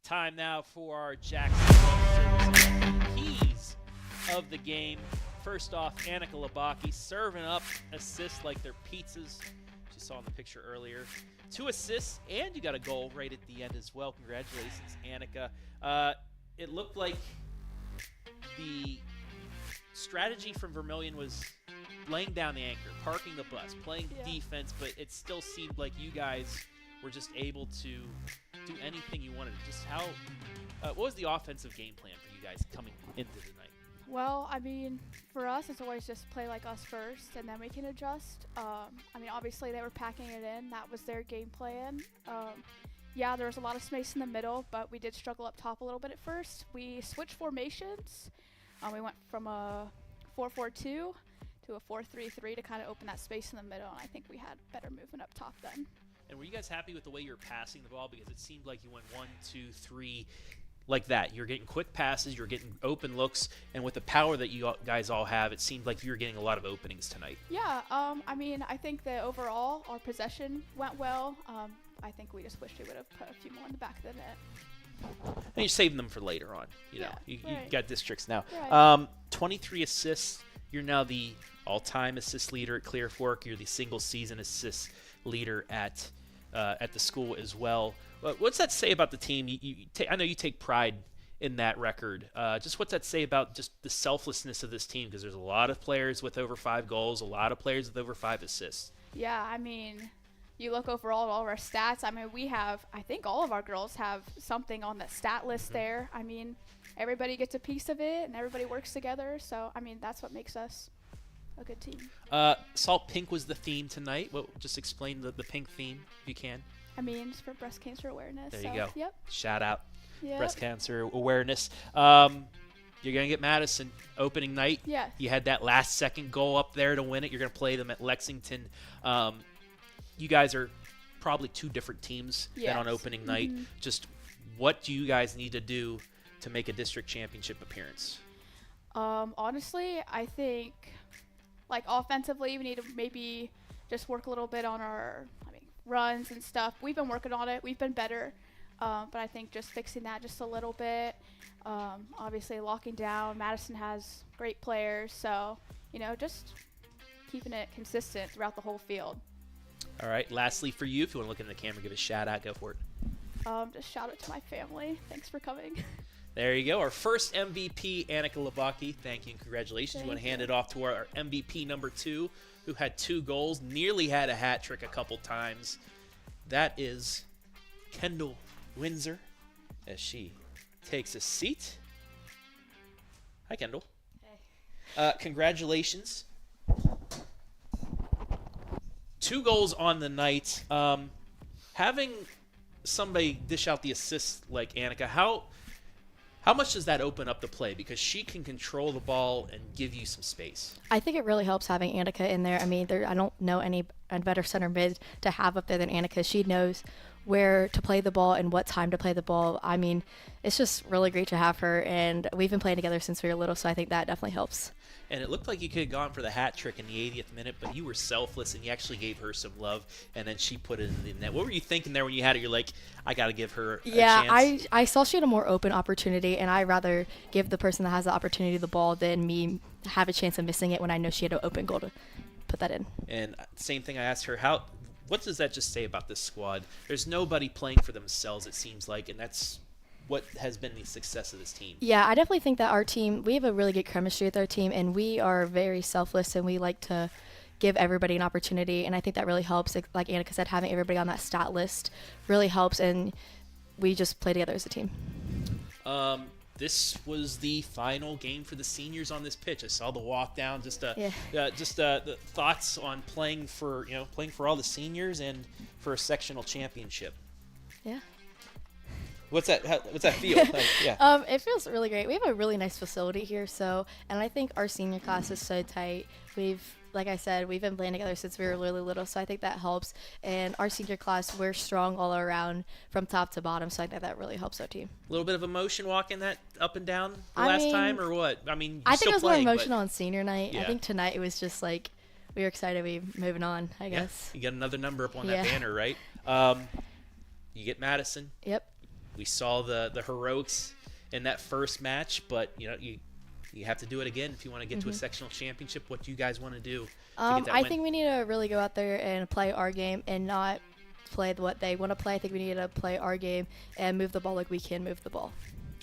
Time now for our Jackson keys of the game. First off, Annika Labaki serving up assists like they're pizzas. you saw in the picture earlier. 2 assists, and you got a goal right at the end as well. Congratulations, Annika. It looked like the strategy from Vermilion was laying down the anchor, parking the bus, playing defense, but it still seemed like you guys were just able to do anything you wanted. Just how, what was the offensive game plan for you guys coming into the night? Well, I mean, for us, it's always just play like us first, and then we can adjust. I mean, obviously, they were packing it in. That was their game plan. Yeah, there was a lot of space in the middle, but we did struggle up top a little bit at first. We switched formations. We went from a 4-4-2 to a 4-3-3 to kind of open that space in the middle, and I think we had better movement up top then. And were you guys happy with the way you were passing the ball? Because it seemed like you went 1, 2, 3 like that. You're getting quick passes, you're getting open looks, and with the power that you guys all have, it seemed like you were getting a lot of openings tonight. Yeah, I mean, I think that overall our possession went well. I think we just wished we would have put a few more in the back of the net. And you're saving them for later on. You know, you right. got districts now. Right. 23 assists. You're now the all-time assist leader at Clear Fork. You're the single-season assist leader at the school as well. What's that say about the team? I know you take pride in that record. Just what's that say about just the selflessness of this team? Because there's a lot of players with over 5 goals, a lot of players with over 5 assists. Yeah, I mean, you look overall at all of our stats. I mean, I think all of our girls have something on the stat list there. I mean, everybody gets a piece of it, and everybody works together. So, I mean, that's what makes us a good team. Salt pink was the theme tonight. Just explain the pink theme, if you can. I mean, it's for breast cancer awareness. There you go. Yep. Shout out. Yep. Breast cancer awareness. You're going to get Madison opening night. Yeah. You had that last-second goal up there to win it. You're going to play them at Lexington. You guys are probably 2 different teams than on opening night. Just what do you guys need to do to make a district championship appearance? Honestly, I think, like, offensively, we need to maybe just work a little bit on our runs and stuff. We've been working on it. We've been better. But I think just fixing that just a little bit. Obviously, locking down. Madison has great players. So, just keeping it consistent throughout the whole field. All right. Lastly, for you, if you want to look in the camera, give a shout out, go for it. Just shout out to my family. Thanks for coming. There you go. Our first MVP, Annika Labaki. Thank you and congratulations. You want to hand it off to our MVP number 2, who had 2 goals, nearly had a hat trick a couple times. That is Kendall Windsor, as she takes a seat. Hi, Kendall. Hey. Congratulations. 2 goals on the night. Having somebody dish out the assists like Annika, how much does that open up the play? Because she can control the ball and give you some space. I think it really helps having Annika in there. I mean, I don't know any better center mid to have up there than Annika. She knows where to play the ball and what time to play the ball. I mean, it's just really great to have her, and we've been playing together since we were little, so I think that definitely helps. And it looked like you could have gone for the hat trick in the 80th minute, but you were selfless, and you actually gave her some love, and then she put it in the net. What were you thinking there when you had it? You're like, I got to give her a chance. Yeah, I saw she had a more open opportunity, and I'd rather give the person that has the opportunity the ball than me have a chance of missing it when I know she had an open goal to put that in. And same thing I asked her, what does that just say about this squad? There's nobody playing for themselves, it seems like, and that's what has been the success of this team. Yeah, I definitely think that our team, we have a really good chemistry with our team, and we are very selfless, and we like to give everybody an opportunity, and I think that really helps. Like Annika said, having everybody on that stat list really helps, and we just play together as a team. This was the final game for the seniors on this pitch. I saw the walk down. Just the thoughts on playing for all the seniors and for a sectional championship. Yeah. What's that feel? It feels really great. We have a really nice facility here, and I think our senior class is so tight. Like I said, we've been playing together since we were really little, so I think that helps. And our senior class, we're strong all around from top to bottom, so I think that really helps our team. A little bit of emotion walking that up and down last time, or what? I mean, I think it was more emotional on senior night. Yeah. I think tonight it was just like we were excited to be moving on, I guess. You got another number up on that banner, right? You get Madison. Yep. We saw the heroics in that first match, but you you have to do it again if you want to get to a sectional championship. What do you guys want to do to get that I win? think we need to really go out there and play our game and not play what they want to play. I think we need to play our game and move the ball like we can move the ball.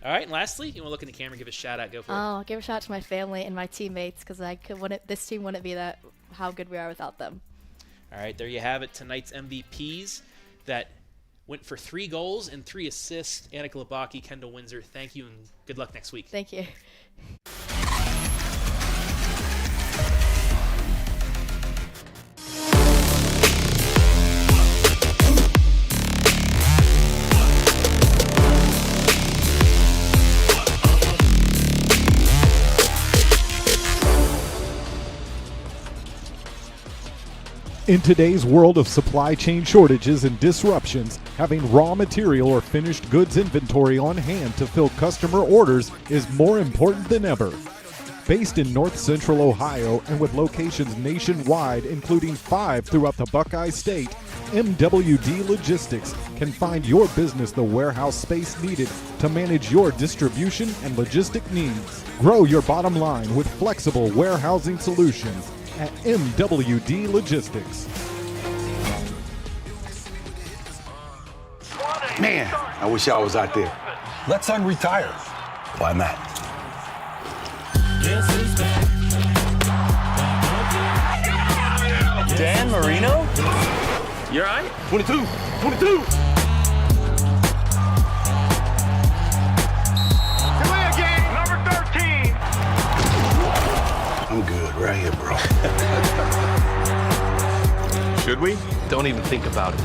All right, and lastly, you want to look in the camera and give a shout-out. Go for it. I'll give a shout out to my family and my teammates because this team wouldn't be how good we are without them. All right, there you have it. Tonight's MVPs that went for 3 goals and 3 assists. Annika Labaki, Kendall Windsor, thank you, and good luck next week. Thank you. In today's world of supply chain shortages and disruptions, having raw material or finished goods inventory on hand to fill customer orders is more important than ever. Based in North Central Ohio and with locations nationwide, including 5 throughout the Buckeye State, MWD Logistics can find your business the warehouse space needed to manage your distribution and logistic needs. Grow your bottom line with flexible warehousing solutions at MWD Logistics. Man, I wish I was out there. Let's unretire. Why not? Dan Marino? You all right? 22. Number 13. I'm good right here, bro. Should we? Don't even think about it.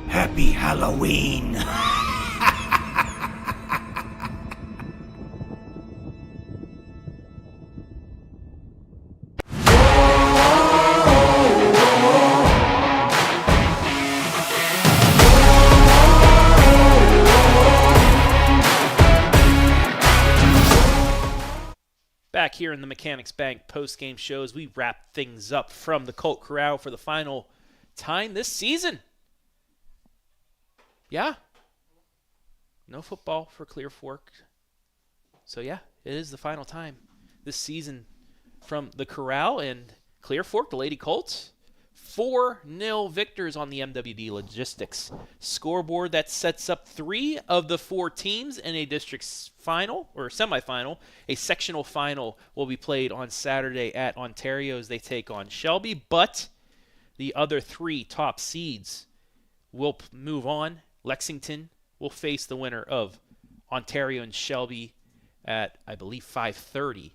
Happy Halloween. Back here in the Mechanics Bank post-game show as we wrap things up from the Colt Corral for the final time this season. Yeah. No football for Clear Fork. So, yeah, it is the final time this season from the Corral and Clear Fork, the Lady Colts. 4-0 victors on the MWD Logistics scoreboard. That sets up 3 of the 4 teams in a district final or semifinal. A sectional final will be played on Saturday at Ontario as they take on Shelby, but the other 3 top seeds will move on. Lexington will face the winner of Ontario and Shelby at, I believe, 5:30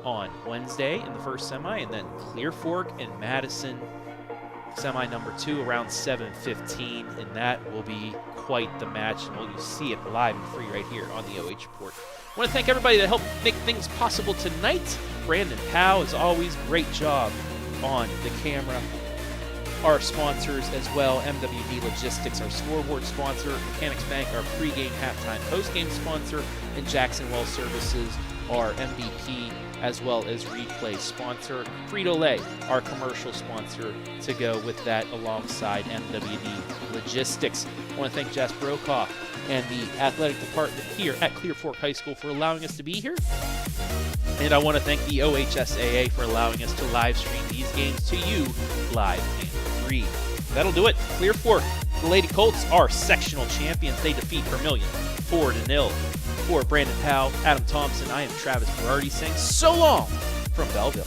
on Wednesday in the first semi, and then Clear Fork and Madison semi number 2 around 7:15, and that will be quite the match, and we'll see it live and free right here on the OH Report. I want to thank everybody that helped make things possible tonight. Brandon Powell, as always, great job on the camera. Our sponsors as well, MWD Logistics, our scoreboard sponsor, Mechanics Bank, our pregame, halftime, postgame sponsor, and Jackson Well Services, our MVP, as well as replay sponsor. Frito Lay, our commercial sponsor, to go with that alongside MWD Logistics. I want to thank Jess Brokaw and the athletic department here at Clear Fork High School for allowing us to be here. And I want to thank the OHSAA for allowing us to live stream these games to you live and free. That'll do it. Clear Fork, the Lady Colts are sectional champions. They defeat Vermilion 4-0. For Brandon Powell, Adam Thompson, I am Travis Berardi saying so long from Belleville.